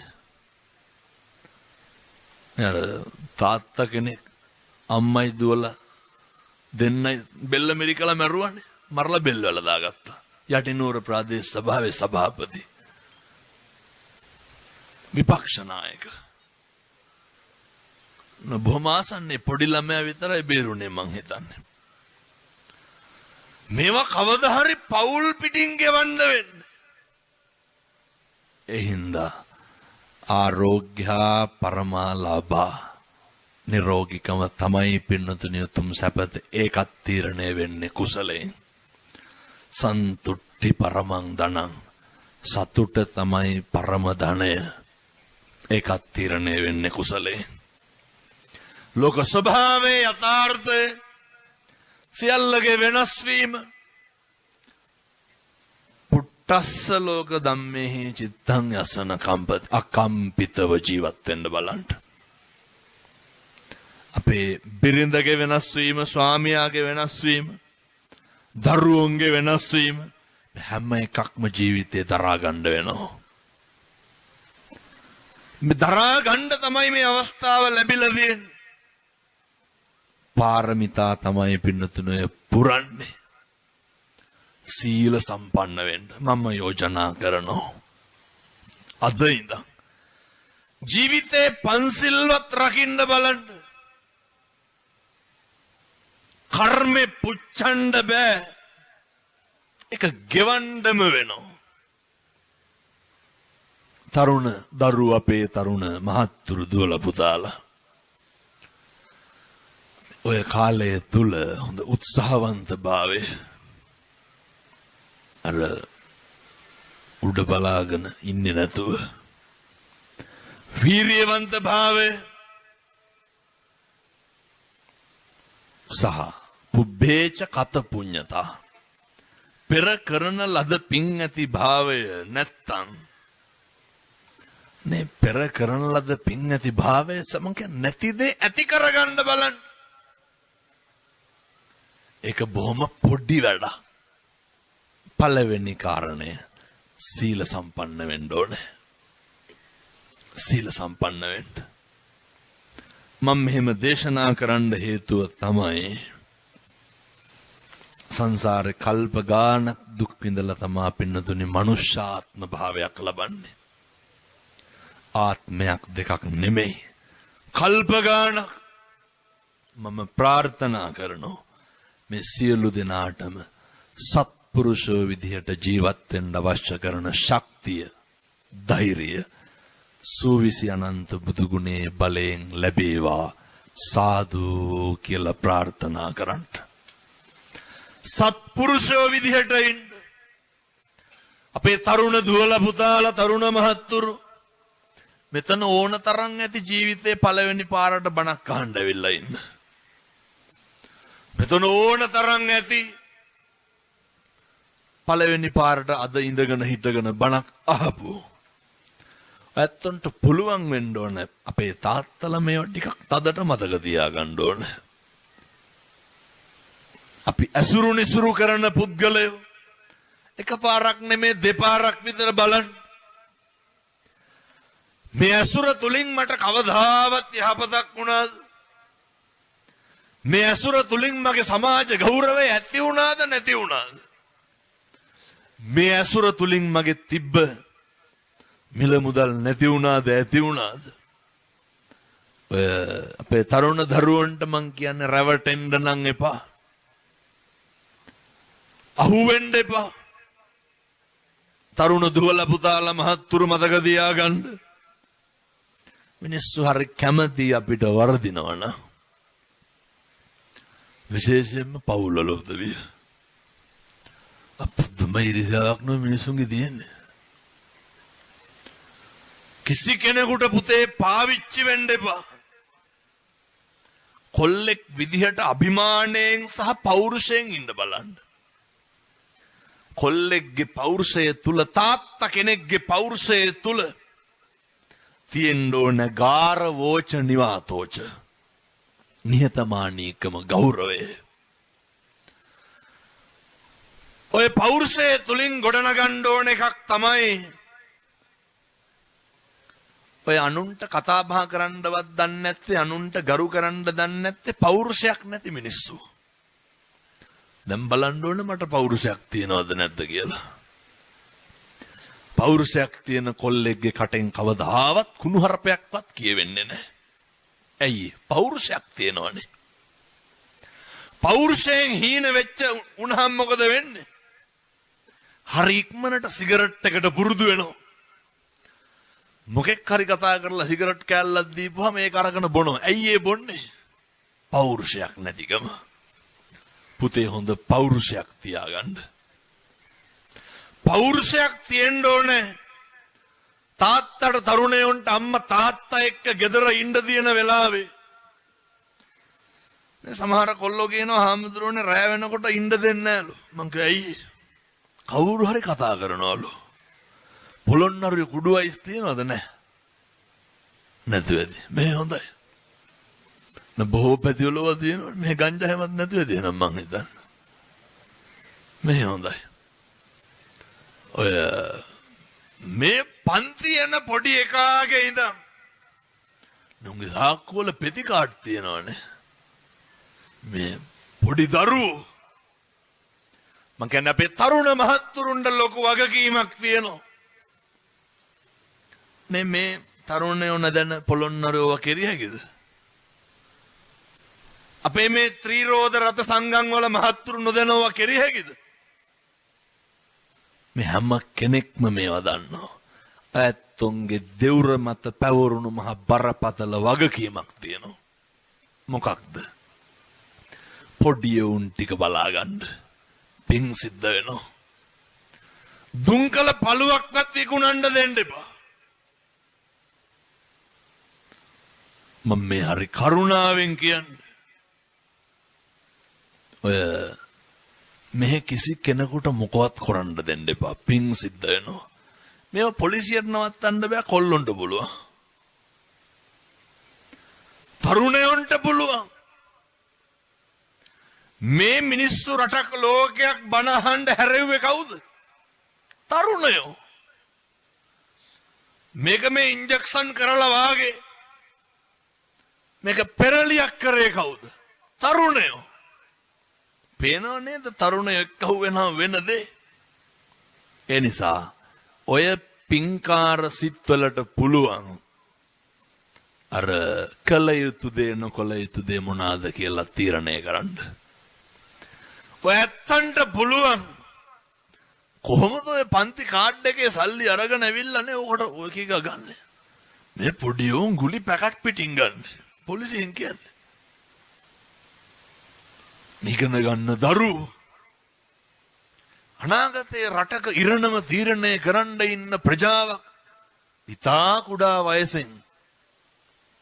තාත්තා කෙනෙක් අම්මයි දුවලා දෙන්නයි බෙල්ල මෙරිකලා මැරුවානේ. මරලා බෙල්ල වල දාගත්තා. යටිනුවර ප්‍රාදේශ සභාවේ සභාපති විපක්ෂ නායක. බොහොම ආසන්නේ පොඩි ළමයා විතරයි බේරුනේ මං හිතන්නේ. මේවා කවදා හරි පවුල් පිටින් ගෙවන්න වෙන්නේ. එහින්දා ආරෝග්‍ය පරමාලාභා නිරෝගිකම තමයි පින්නතුනි උතුම් සැපත. ඒකත් තීරණය වෙන්නේ කුසලයෙන්. සන්තුට්ටි පරමං ධනං. සතුට තමයි පරම ධනය. ඒකත් තීරණය වෙන්නේ කුසලයෙන්. ලෝක ස්වභාවයේ යථාර්ථය සියල්ලගේ වෙනස් වීම. පුට්ටස්ස ලෝක ධම්මේහි චිත්තං යසන කම්පති. අකම්පිතව ජීවත් වෙන්න බලන්න. අපේ බිරිඳගේ වෙනස් වීම, ස්වාමියාගේ වෙනස් වීම, දරුවන්ගේ වෙනස් වීම හැම එකක්ම ජීවිතේ දරා ගන්න වෙනවා. මේ දරා ගන්න තමයි මේ අවස්ථාව ලැබිලා තියෙන්නේ. පාරමිතා තමයි පින්නතුනේ පුරන්නේ. සීල සම්පන්න වෙන්න මම යෝජනා කරනවා. අද ඉඳන් ජීවිතේ පන්සිල්වත් රකින්න බලන්න. කර්මේ පුච්චන්න බෑ. ඒක ගෙවන්නම වෙනවා. තරුණ දරුවෝ අපේ තරුණ මහත්තුරු දුවල පුතාලා ඔය කාලය තුල හොඳ උත්සාහවන්තභාවය අර උඩ බලාගෙන ඉන්නේ නැතුව වීරියවන්තභාවය සහ පුබ්බේච කත පුඤ්ඤතා පෙර කරන ලද පින් ඇති භාවය නැත්තම් නේ පෙර කරන ලද පින් ඇති භාවය සමක නැති දේ ඇති කරගන්න බලන්න. ඒක බොහොම පොඩි වැඩක්. පළවෙනි කාරණය සීල සම්පන්න වෙන්න ඕනේ. සීල සම්පන්න වෙන්න. මම මෙහෙම දේශනා කරන්න හේතුව තමයි සංසාරේ කල්ප ගානක් දුක් විඳලා තමා පින්නතුනි මනුෂ්‍යාත්ම භාවයක් ලබන්නේ. ආත්මයක් දෙකක් නෙමෙයි. කල්ප ගානක්. මම ප්‍රාර්ථනා කරනවා මේ සියලු දෙනාටම සත්පුරුෂෝ විදිහට ජීවත් වෙන්න අවශ්‍ය කරන ශක්තිය, ධෛර්යය සූවිසි අනන්ත බුදු ගුණේ බලයෙන් ලැබේවා සාදු කියලා ප්‍රාර්ථනා කරන්න. සත්පුරුෂෝ විදිහට ඉන්න. අපේ තරුණ දුවල පුතාලා තරුණ මහත්තුරු මෙතන ඕන තරම් ඇති ජීවිතේ පළවෙනි පාරට බණක් අහන්න ඇවිල්ලා ඉන්න. මෙතන ඕන තරම් ඇති පළවෙනි පාරට අද ඉඳගෙන හිටගෙන බණක් අහපු. ඇත්තන්ට පුළුවන් වෙන්න ඕන අපේ තාත්තලා මේවා ටිකක් තදට මතක තියාගන්න ඕන. අපි ඇසුරු නිසුරු කරන පුද්ගලයෝ එකපාරක් නෙමේ දෙපාරක් විතර බලන්න. මේ ඇසුර තුලින් මට කවදාවත් යහපතක් වුණාද? මේ ඇසුර තුලින් මගේ සමාජ ගෞරවය ඇති වුණාද නැති වුණාද? මේ ඇසුර තුලින් මගේ තිබ්බ මිල මුදල් නැති වුණාද ඇති වුණාද? ඔය අපේ තරුණ දරුවන්ට මං කියන්නේ රැවටෙන්න නම් එපා. අහුවෙන්න එපා. තරුණ දුවල පුතාලා මහත්තුරු මතක තියාගන්න. මිනිස්සු හරි කැමති අපිට වරදිනවන. විශේෂයෙන්ම පවුල්වල උදවිය. අපුදුම ඉරිසියාවක් නෝ මිනිස්සුන්ගේ තියෙන්නේ. කිසි කෙනෙකුට පුතේ පාවිච්චි වෙන්න එපා. කොල්ලෙක් විදිහට අභිමාණයෙන් සහ පෞරුෂයෙන් ඉන්න බලන්න. කොල්ලෙක්ගේ පෞරුෂය තුල තාත්තා කෙනෙක්ගේ පෞරුෂය තුල තියෙන්න ඕන ගාර වෝච නිවාතෝච නිහතමානීකම ගෞරවය. ඔය පෞරුෂය තුලින් ගොඩනගන්න ඕන එකක් තමයි ඔය අනුන්ට කතා බහ කරන්නවත් දන්නේ නැත්තේ, අනුන්ට ගරු කරන්න දන්නේ නැත්තේ පෞරුෂයක් නැති මිනිස්සු. දැන් බලන්න ඕනේ මට පෞරුෂයක් තියනවද නැද්ද කියලා. පෞරුෂයක් තියෙන කොල්ලෙක්ගේ කටෙන් කවදාවත් කුණුහරුපයක්වත් කියවෙන්නේ නැහැ. ඇයි? පෞරුෂයක් තියෙනවනේ. පෞරුෂයෙන් හීන වෙච්ච උනහම මොකද වෙන්නේ? හරි ඉක්මනට සිගරට් එකට පුරුදු වෙනවා. මොකෙක් හරි කතා කරලා සිගරට් කෑල්ලක් දීපුවා මේක අරගෙන බොනවා. ඇයි ඒ බොන්නේ? පෞරුෂයක් නැතිකම. පුතේ හොඳ පෞරුෂයක් තියාගන්න. පෞරුෂයක් තියෙන්න ඕනේ. තාත්තට තරුණයන්ට අම්මා තාත්තා එක්ක ගෙදර ඉන්න දින වෙලාවේ සමහර කොල්ලෝ කියනවා හාමුදුරුවනේ රැය වෙනකොට ඉන්න දෙන්නේ නැලු. මං කිව්වා ඇයි? කවුරු හරි කතා කරනවලු. පොළොන්නරුවේ කුඩු අයිස් තියනවද නැහැ? නැතුව ඇති. මේ හොඳයි. බොහෝ පැතිවලව තියෙනවා. මේ ගංජා හැමත් නැතුව ඇති නම් මං හිතන්නේ. මේ හොඳයි. ඔය මේ පන්ති යන පොඩි එකාගේ ඉඳන් නුංගි සාක්කුවල පෙති කාඩ් තියෙනවනේ. මේ පොඩි දරුවෝ මං කියන්නේ අපේ තරුණ මහත්තුරුන්ට ලොකු වගකීමක් තියෙනවා. මේ තරුණයෝ නැදන පොළොන්නරුව කෙරිය හැකිද? අපේ මේ ත්‍රිරෝද රත සංගම් වල මහත්තුරු නොදැනව කෙරිය හැකිද? මේ හැම කෙනෙක්ම මේවා දන්නවා. ඇත්තොන්ගේ දෙවුර මත පැවරුණු මහ බරපතල වගකීමක් තියෙනවා. මොකක්ද? පොඩි උන් ටික බලාගන්න. පිං සිද්ධ වෙනවා. දුම්කල පළුවක්වත් විකුණන්න දෙන්න එපා. මම මේ හරි කරුණාවෙන් කියන්නේ. ඔය මෙහෙ කිසි කෙනෙකුට මොකවත් කරන්න දෙන්න එපා. පිං සිද්ධ වෙනවා. මේවා පොලිසියට නවත්තන්න බෑ, කොල්ලොන්ට පුළුවන්. තරුණයන්ට පුළුවන්. මේ මිනිස්සු රටක් ලෝකයක් බණ අහන්න හැරෙව්වේ කවුද? තරුණයෝ. මේක මේ ඉන්ජෙක්ෂන් කරලා වාගේ මේක පෙරලියක් කරේ කවුද? තරුණයෝ. පේනව නේද තරුණයෝ එක්කහුව වෙනවා වෙන දේ. ඒ නිසා ඔය පින්කාර සිත්වලට පුළුවන් අර කළ යුතු දේ නොකළ යුතු දේ මොනවාද කියලා තීරණය කරන්න. ඔය ඇත්තන්ට පුළුවන් කොහොමද ඔය පන්ති කාඩ් එකේ සල්ලි අරගෙන ඇවිල්ලානේ ඔකට ඔය කීක ගන්න. මේ පොඩි උන් ගුලි පැකට් පිටින් ගන්න. පොලිසියෙන් කියන්නේ. නිකන ගන්න දරුවෝ අනාගතයේ රටක ඉරණම තීරණය කරන්න ඉන්න ප්‍රජාවක් ඉතා කුඩා වයසෙන්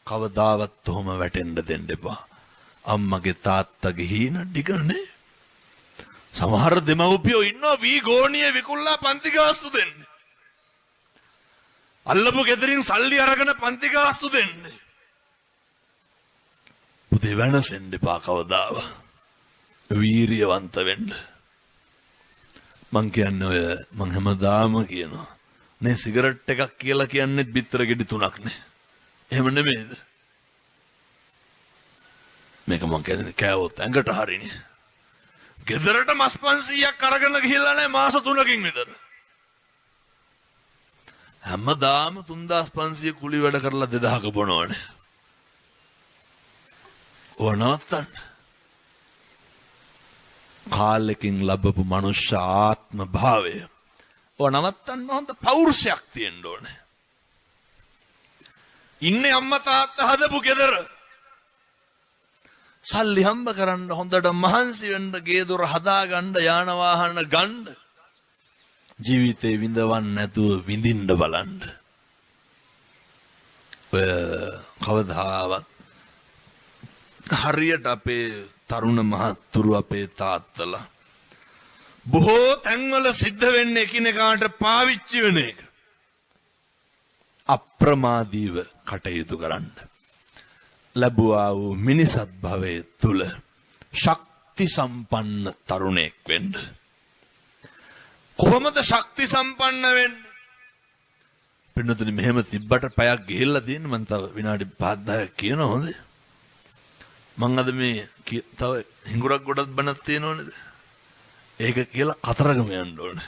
කවදාවත් ඔහොම වැටෙන්න දෙන්න එපා. අම්මගේ තාත්තගේ හීන ටිකනේ. සමහර දෙමව්පියෝ ඉන්නවා වී ගෝණිය විකුල්ලා පන්ති ගාස්තු දෙන්නේ. අල්ලපු ගෙදරින් සල්ලි අරගෙන පන්ති ගාස්තු දෙන්නේ. පුතේ වෙනසෙන්න එපා කවදාවත්. වීරියවන්ත වෙන්න. මං කියන්නේ ඔය මං හැමදාම කියනවා නේ සිගරට් එකක් කියලා කියන්නේත් බිත්තර ගෙඩි 3ක් නේ. එහෙම නෙමෙයිද? මේක මං කියන්නේ කෑවොත් ඇඟට හරිනේ. ගෙදරට මස් 500ක් අරගෙන ගිහිල්ලා නැහැ මාස 3කින් විතර. හැමදාම 3500 කුලි වැඩ කරලා 2000ක බොනවනේ. ඕනවත්තන්න. කාලෙකින් ලැබපු මනුෂ්‍ය ආත්ම භාවය නවත්තන්න හොඳ පෞරුෂයක් තියෙන්න ඕනේ. ඉන්නේ අම්මා තාත්තා හදපු ගෙදර. සල්ලි හම්බ කරන්න හොඳට මහන්සි වෙන්න ගේ දොර හදාගන්න යාන වාහන ගන්න. ජීවිතේ විඳවන්න නැතුව විඳින්න බලන්න. ඔය කවදාවත් හරියට අපේ තරුණ මහත්තුරු අපේ තාත්තලා බොහෝ තැන්වල සිද්ධ වෙන්නේ එකිනෙකාට පාවිච්චි වෙන එක. අප්‍රමාදීව කටයුතු කරන්න. ලැබුවා වූ මිනිසත් භවයේ තුල ශක්ති සම්පන්න තරුණයෙක් වෙන්න. කොහොමද ශක්ති සම්පන්න වෙන්නේ? පින්නතුනි මෙහෙම තිබ්බට පැයක් ගිහිල්ලා තියෙන මම තව විනාඩි 5-10ක් කියනවා හොඳේ. මං අද මේ තව හිඟුරක් ගොඩක් බණක් තියෙනවනේද? ඒක කියලා කතරගම යන්න ඕන.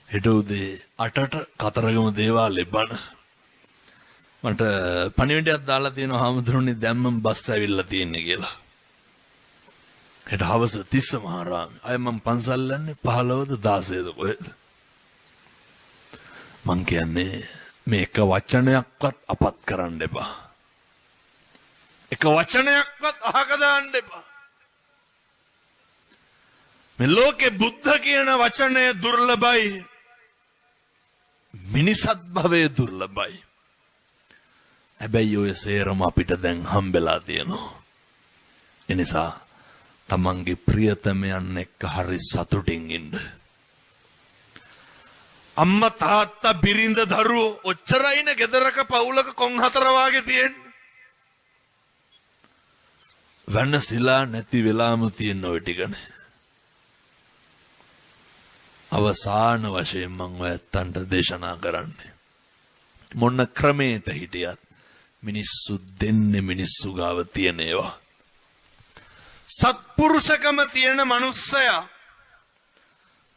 හෙට උදේ 8ට කතරගම දේවාලේ බණ. මට පණිවිඩයක් දාලා තියෙනවා හාමුදුරනේ දැම්මම බස් ඇවිල්ලා තියෙන්නේ කියලා. හෙට හවස තිස්ස මහරාමේ. අය මං පන්සල් යන්නේ 15ද 16ද කොහෙද? මං කියන්නේ මේක වචනයක්වත් අපත් කරන්න එපා. එක වචනයක්වත් අහක දාන්න එපා. මේ ලෝකේ බුද්ධ කියන වචනය දුර්ලභයි. මිනිසත් භවයේ දුර්ලභයි. හැබැයි ඔය සේරම අපිට දැන් හම්බෙලා තියෙනවා. එනිසා තමන්ගේ ප්‍රියතමයන් එක්ක හරි සතුටින් ඉන්න. අම්මා තාත්තා බිරිඳ දරුවෝ ඔච්චරයිනේ ගෙදරක පවුලක කොන් හතර වාගේ තියෙන්නේ. වෙනසිලා නැති වෙලාම තියෙන ඔය ටිකනේ. අවසාන වශයෙන් මම ඔයත්තන්ට දේශනා කරන්නේ මොන ක්‍රමයට හිටියත් මිනිස්සු දෙන්නේ මිනිස්සු ගාව තියෙන ඒවා. සත්පුරුෂකම තියෙන මනුස්සයා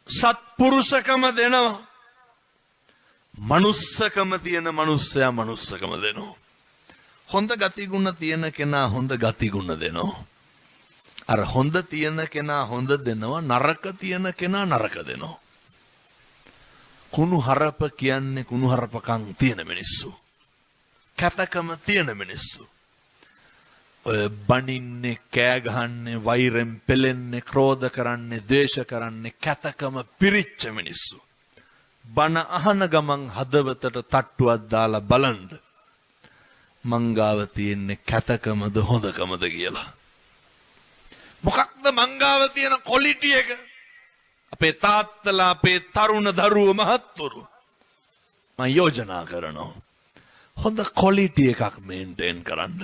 සත්පුරුෂකම දෙනවා. මනුස්සකම තියෙන මනුස්සයා මනුස්සකම දෙනවා. හොඳ ගතිගුණ තියෙන කෙනා හොඳ ගතිගුණ දෙනවා. අර හොඳ තියෙන කෙනා හොඳ දෙනවා, නරක තියෙන කෙනා නරක දෙනවා. කුණු හරප කියන්නේ කුණු හරපකම් තියෙන මිනිස්සු. කැතකම තියෙන මිනිස්සු. ඔය බනින්නේ, කෑ ගහන්නේ, වෛරෙන් පෙලෙන්නේ, ක්‍රෝධ කරන්නේ, ද්වේෂ කරන්නේ කැතකම පිරිච්ච මිනිස්සු. බන අහන ගමන් හදවතට තට්ටුවක් දාලා බලන්න. මංගාව තියෙන්නේ කැතකමද හොඳකමද කියලා. මොකක්ද මංගාව තියෙන ක්වොලිටි එක? අපේ තාත්තලා, අපේ තරුණ දරුවෝ, මහත්තුරු මම යෝජනා කරනවා හොඳ ක්වොලිටි එකක් මේන්ටේන් කරන්න.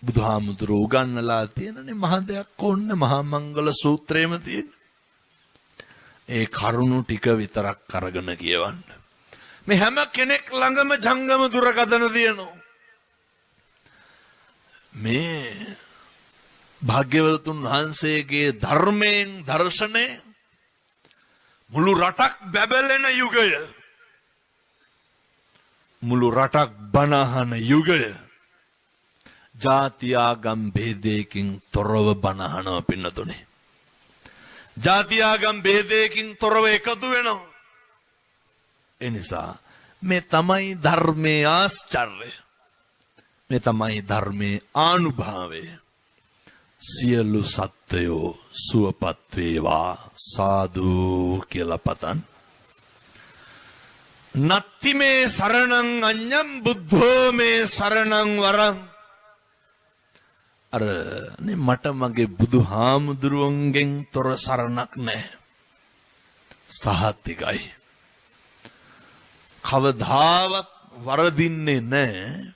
බුදුහාමුදුරුවෝ උගන්වලා තියෙනනේ මහ දෙයක් ඕනේ, මහා මංගල සූත්‍රයේම තියෙන. ඒ කරුණු ටික විතරක් අරගෙන කියවන්න. මේ හැම කෙනෙක් ළඟම ජංගම දුරකථන තියෙනවා. මේ භාග්‍යවතුන් වහන්සේගේ ධර්මයෙන් දර්ශනය මුළු රටක් බැබලෙන යුගය, මුළු රටක් බනහන යුගය, ජාති ආගම් ભેදයකින් තොරව බනහනව පින්නතුනේ. ජාති ආගම් ભેදයකින් තොරව එකතු වෙනවා. එනිසා මේ තමයි ධර්මයේ ආශ්චර්යය. මේ තමයි ධර්මයේ ආනුභාවය. සියලු සත්වයෝ සුවපත් වේවා සාදු කියලා පතන්. නත්ති මේ සරණං අඤ්ඤං බුද්ධෝ මේ සරණං වරං. අර මට මගේ බුදුහාමුදුරුවන්ගෙන් තොර සරණක් නැහැ. සහතිකයි. කවදාවත් වරදින්නේ නැහැ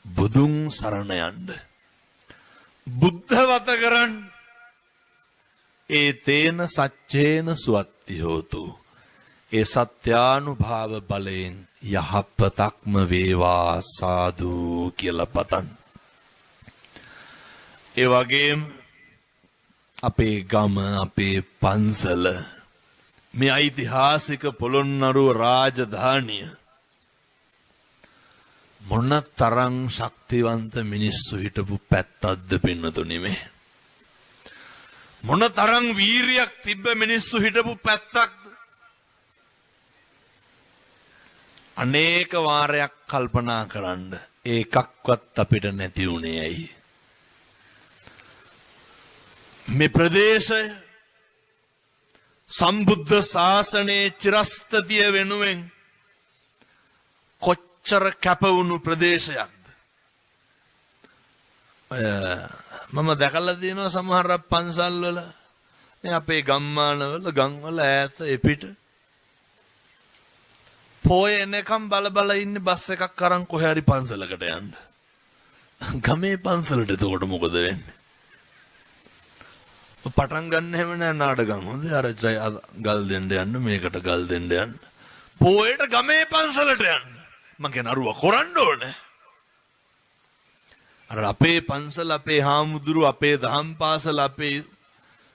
බුදුන් සරණ යන්න. බුද්ධ වත කරන් ඒ තේන සච්චේන සුවත්ති හෝතු. ඒ සත්‍යානුභාව බලයෙන් යහපතක්ම වේවා සාදු කියලා පතන්. ඒ වගේම අපේ ගම, අපේ පන්සල, මේ ඓතිහාසික පොළොන්නරුව රාජධානිය මොන තරම් ශක්තිවන්ත මිනිස්සු හිටපු පැත්තක්ද පින්නතුනි මේ. මොන තරම් වීරියක් තිබ්බ මිනිස්සු හිටපු පැත්තක්ද. අනේක වාරයක් කල්පනා කරන්න ඒකක්වත් අපිට නැති වුණේ ඇයි? මේ ප්‍රදේශය සම්බුද්ධ ශාසනයේ චිරස්ථිතිය වෙනුවෙන් කොච්චර කැපවුණු ප්‍රදේශයක්ද. මම දැකලා තියෙනවා සමහර පන්සල් වල, අපේ ගම්මානවල, ගම්වල ඈත එපිට පොය එනකම් බල බල ඉන්නේ බස් එකක් අරන් කොහේ හරි පන්සලකට යන්න. ගමේ පන්සලට එතකොට මොකද වෙන්නේ? පටන් ගන්න හැම නෑ නාටකම්. හොඳයි අර ගල් දෙන්න යන්න, මේකට ගල් දෙන්න යන්න. පොයට ගමේ පන්සලට යන්න. මං කියන අරුව කරන්න ඕනේ. අර අපේ පන්සල, අපේ හාමුදුරු, අපේ දහම් පාසල, අපේ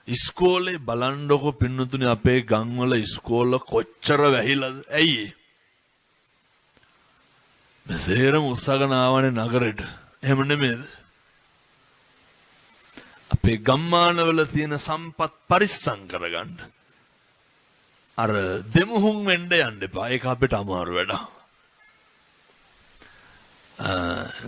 ඉස්කෝලේ බලන්නකො පින්නතුනේ අපේ ගම්වල ඉස්කෝල කොච්චර වැහිලාද? ඇයි? මෙසේරම උස්සගෙන ආවනේ නගරෙට. එහෙම නෙමෙයිද? අපේ ගම්මානවල තියෙන සම්පත් පරිස්සම් කරගන්න. අර දෙමුහුන් වෙන්න යන්න එපා. ඒක අපිට අමාරු වැඩක්.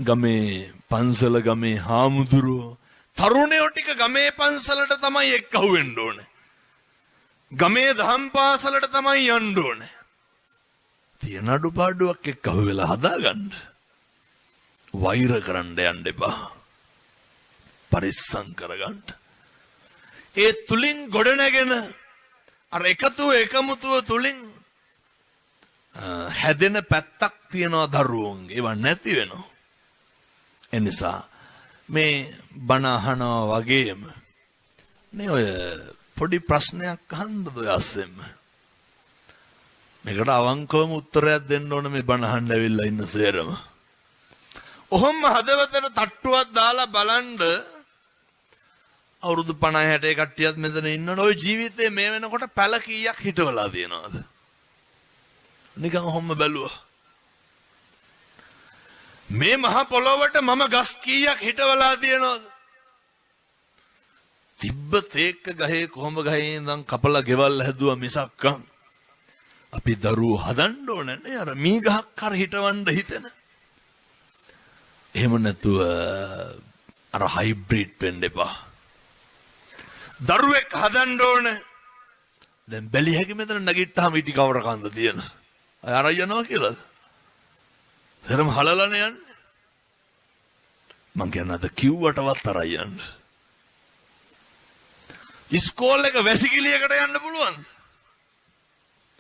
ගමේ පන්සල ගමේ හාමුදුරුවෝ තරුණයෝ ටික ගමේ පන්සලට තමයි එක්කහුව වෙන්න ඕනේ. ගමේ දහම් පාසලට තමයි යන්න ඕනේ. තියෙන අඩුපාඩුවක් එක්කහුව වෙලා හදාගන්න. වෛර කරන්න යන්න එපා. පරිස්සම් කරගන්න. ඒ තුලින් ගොඩනැගෙන අර එකතුව එකමුතුව තුලින් හැදෙන පැත්තක් තියනවා දරුවෝන්ගේ. ඒවා නැති වෙනවා. ඒ නිසා මේ බණ අහනවා වගේම නේ ඔය පොඩි ප්‍රශ්නයක් අහන්නද ඔය අස්සෙම. මේකට අවංකවම උත්තරයක් දෙන්න ඕන මේ බණ අහන්න ඇවිල්ලා ඉන්න සේරම. ඔහොම හදවතට තට්ටුවක් දාලා බලන්න අවුරුදු 50 60 කට්ටියත් මෙතන ඉන්නවනේ. ඔය ජීවිතේ මේ වෙනකොට පැල කීයක් හිටවලා තියෙනවද? නිකන් ඔහොම බැලුවා. මේ මහ පොළොවට මම ගස් කීයක් හිටවලා තියෙනවද? තිබ්බ තේක්ක ගහේ කොහොම ගහේ ඉඳන් කපලා ගෙවල් හැදුවා මිසක් අපි දරුවෝ හදන්න ඕනේ නේ. අර මී ගහක් කර හිටවන්න හිතෙන. එහෙම නැතුව අර හයිබ්‍රිඩ් වෙන්න එපා. දරුවෙක් හදන්න ඕනේ. දැන් බැලි හැකි මෙතන නැගිට්ටාම ඉටි කවර කන්ද තියෙන. අය අර යනවා කියලාද? සරම හලලනේ යන්නේ. මං කියන්නේ අද කිව්වටවත් අර යන්න. ඉස්කෝලේ එක වැසිකිළියකට යන්න පුළුවන්ද?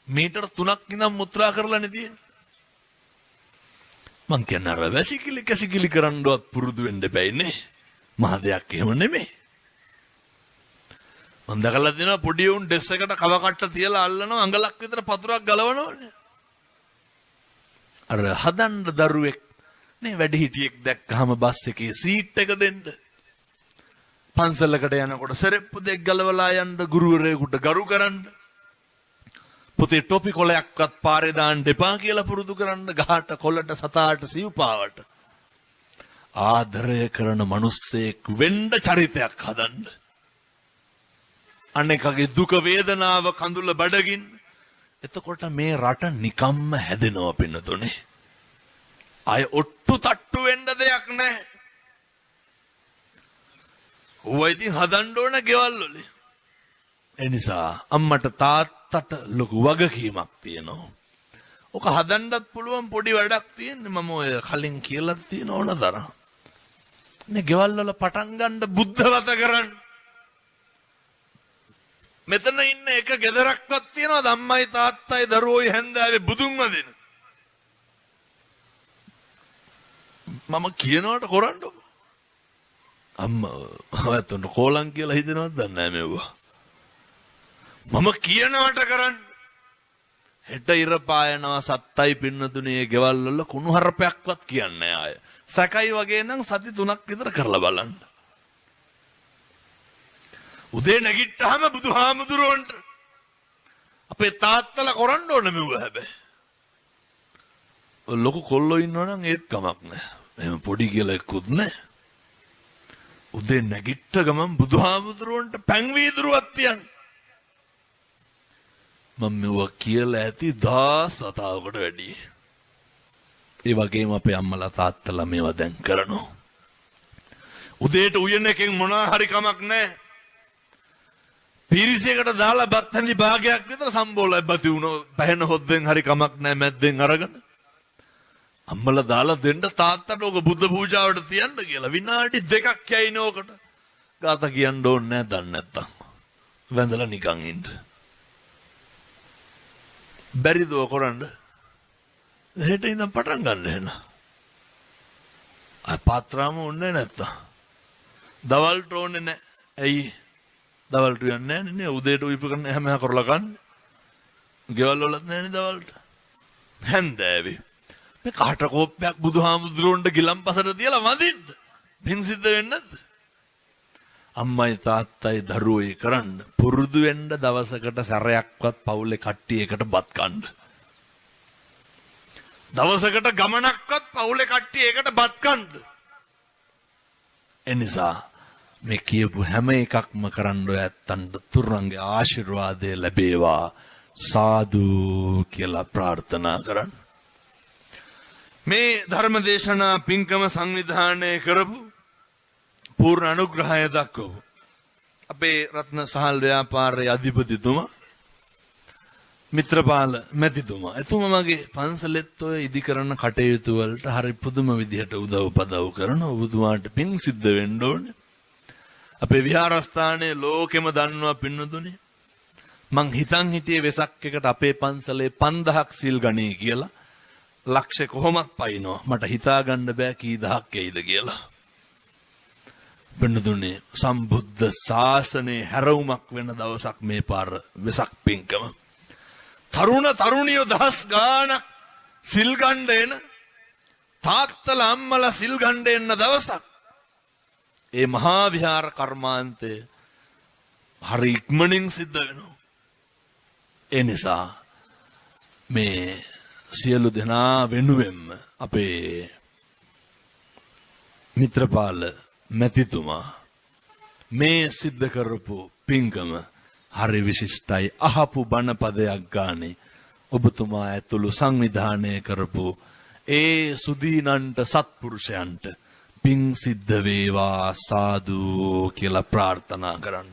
මීටර 3ක් ඉඳන් මුත්‍රා කරලානේ තියෙන්නේ. මං කියන්නේ අර වැසිකිලි කැසිකිලි කරන්නවත් පුරුදු වෙන්න බෑ නේ. මහ දෙයක් එහෙම නෙමෙයි. මම දැකලා තියෙනවා පොඩි උන් ඩෙස් එකට කව කට්ට තියලා අල්ලනවා අඟලක් විතර පතුරක් ගලවනවනේ. අර හදන්න දරුවෙක් නේ වැඩි හිටියෙක් දැක්කහම බස් එකේ සීට් එක දෙන්න. පන්සලකට යනකොට සෙරෙප්පු දෙක ගලවලා යන්න ගුරුවරයෙකුට ගරු කරන්න. පුතේ ටොපි කොලයක්වත් පාරේ දාන්න එපා කියලා පුරුදු කරන්න. ගහට කොළට සතාට සිව්පාවට ආදරය කරන මිනිස්සෙක් වෙන්න චරිතයක් හදන්න. අනේකගේ දුක වේදනාව කඳුල බඩගින්. එතකොට මේ රට නිකම්ම හැදෙනවා පින්නතුනේ. අය ඔට්ටු තට්ටු වෙන්න දෙයක් නැහැ. ඌවා ඉතින් හදන්න ඕන ගෙවල් වල. ඒ නිසා අම්මට තාත්තට ලොකු වගකීමක් තියෙනවා. ඔක හදන්නත් පුළුවන් පොඩි වැඩක් තියෙන්නේ. මම ඔය කලින් කියලා තියෙන ඕන තරම්. මේ ගෙවල් වල පටන් ගන්න බුද්ධවත කරන්න. මෙතන ඉන්න එක ගෙදරක්වත් තියනවද අම්මයි තාත්තයි දරුවෝයි හැන්දෑවේ බුදුන් වදින? මම කියනවට කරන්නකො. අම්මා ඔයතුන්ට කෝලම් කියලා හිතනවද දන්නේ නැහැ මෙව්වා. මම කියනවට කරන්න. හෙට ඉර පායනවා සත්තයි පින්නතුනේ ගෙවල් වල කුණු හරපයක්වත් කියන්නේ ආය. සැකයි වගේ නම් සති 3ක් විතර කරලා බලන්න. උදේ නැගිට්ටාම බුදුහාමුදුරුවන්ට අපේ තාත්තලා කරන්න ඕන මෙව හැබැයි. ලොකු කොල්ලෝ ඉන්නවනම් ඒත් කමක් නැහැ. එහෙම පොඩි කියලා එක්කුත් නැහැ. උදේ නැගිට්ට ගමන් බුදුහාමුදුරුවන්ට පැන් වීදුරුවක් තියන්න. මම මෙව කියලා ඇති 10 වතාවකට වැඩි. ඒ වගේම අපේ අම්මලා තාත්තලා මේවා දැන් කරනවා. උදේට උයන එකෙන් මොනවා හරි කමක් නැහැ. පිරිසයකට දාලා බත් හැඳි භාගයක් විතර සම්බෝලයි බති වුණා. පැහැෙන හොද්දෙන් හරි කමක් නැහැ මැද්දෙන් අරගෙන. අම්මලා දාලා දෙන්න තාත්තට ඕක බුද්ධ පූජාවට තියන්න කියලා. විනාඩි 2ක් යයිනේ ඕකට. ගාත කියන්න ඕනේ නැහැ දන්නේ නැත්තම්. වැඳලා නිකන් ඉන්න. බැරිද ඔය කරන්න? හෙට ඉඳන් පටන් ගන්න එහෙනම්. අය පාත්‍රාම ඕනේ නැත්තම්. දවල්ට ඕනේ නැහැ. ඇයි? දවල්ට යන්නේ නැහැ නේ. උදේට උයිප කරන හැම කරලා ගන්න. ගෙවල් වලත් නැහැ නේ දවල්ට. හැන්දෑවේ. මේ කාට කෝප්පයක් බුදුහාමුදුරුවන්ට ගිලම්පසට තියලා වඳින්න. පින් සිද්ධ වෙන්නේ නැද්ද? අම්මයි තාත්තයි දරුවෝයි කරන්න පුරුදු වෙන්න දවසකට සැරයක්වත් පවුලේ කට්ටිය එකට බත් කන්න. දවසකට ගමනක්වත් පවුලේ කට්ටිය එකට බත් කන්න. එනිසා මේ කියපු හැම එකක්ම කරන්න ඔය ඇත්තන්ට තුරුන්ගේ ආශිර්වාදය ලැබේවා. සාදු කියලා ප්‍රාර්ථනා කරන්න. මේ ධර්මදේශනා පින්කම සංවිධානය කරපු පූර්ණ අනුග්‍රහය දක්වපු අපේ රත්න සහල් ව්‍යාපාරයේ අධිපතිතුමා මිත්‍රපාල මැතිතුමා එතුමාගේ පන්සලෙත් ඔය ඉදි කරන කටයුතු වලට හරි පුදුම විදිහට උදව් පදව් කරන ඔබතුමාට පිං සිද්ධ වෙන්න ඕනේ. අපේ විහාරස්ථානයේ ලෝකෙම දන්නවා පින්නතුනේ. මං හිතන් හිටියේ වෙසක් එකට අපේ පන්සලේ 5000ක් සිල් ගණී කියලා. ලක්ෂ කොහොමත් පයින්නවා. මට හිතා ගන්න බෑ කී දහක් එයිද කියලා. පින්නතුනේ සම්බුද්ධ ශාසනයේ හැරවුමක් වෙන දවසක් මේ පාර වෙසක් පින්කම. තරුණ තරුණියෝ දහස් ගාණක් සිල් ගන්න එන තාත්තලා අම්මලා සිල් ගන්න එන දවසක්. ඒ මහා විහාර කර්මාන්තය හරි ඉක්මනින් සිද්ධ වෙනවා. ඒ නිසා මේ සියලු දෙනා වෙනුවෙන්ම අපේ මිත්‍රපාල මැතිතුමා මේ සිද්ධ කරපු පින්කම හරි විශිෂ්ටයි. අහපු බණ පදයක් ගානේ ඔබතුමා ඇතුළු සංවිධානය කරපු ඒ සුදීනන්ට සත්පුරුෂයන්ට පිං සිද්ධ වේවා සාදු කියලා ප්‍රාර්ථනා කරන්න.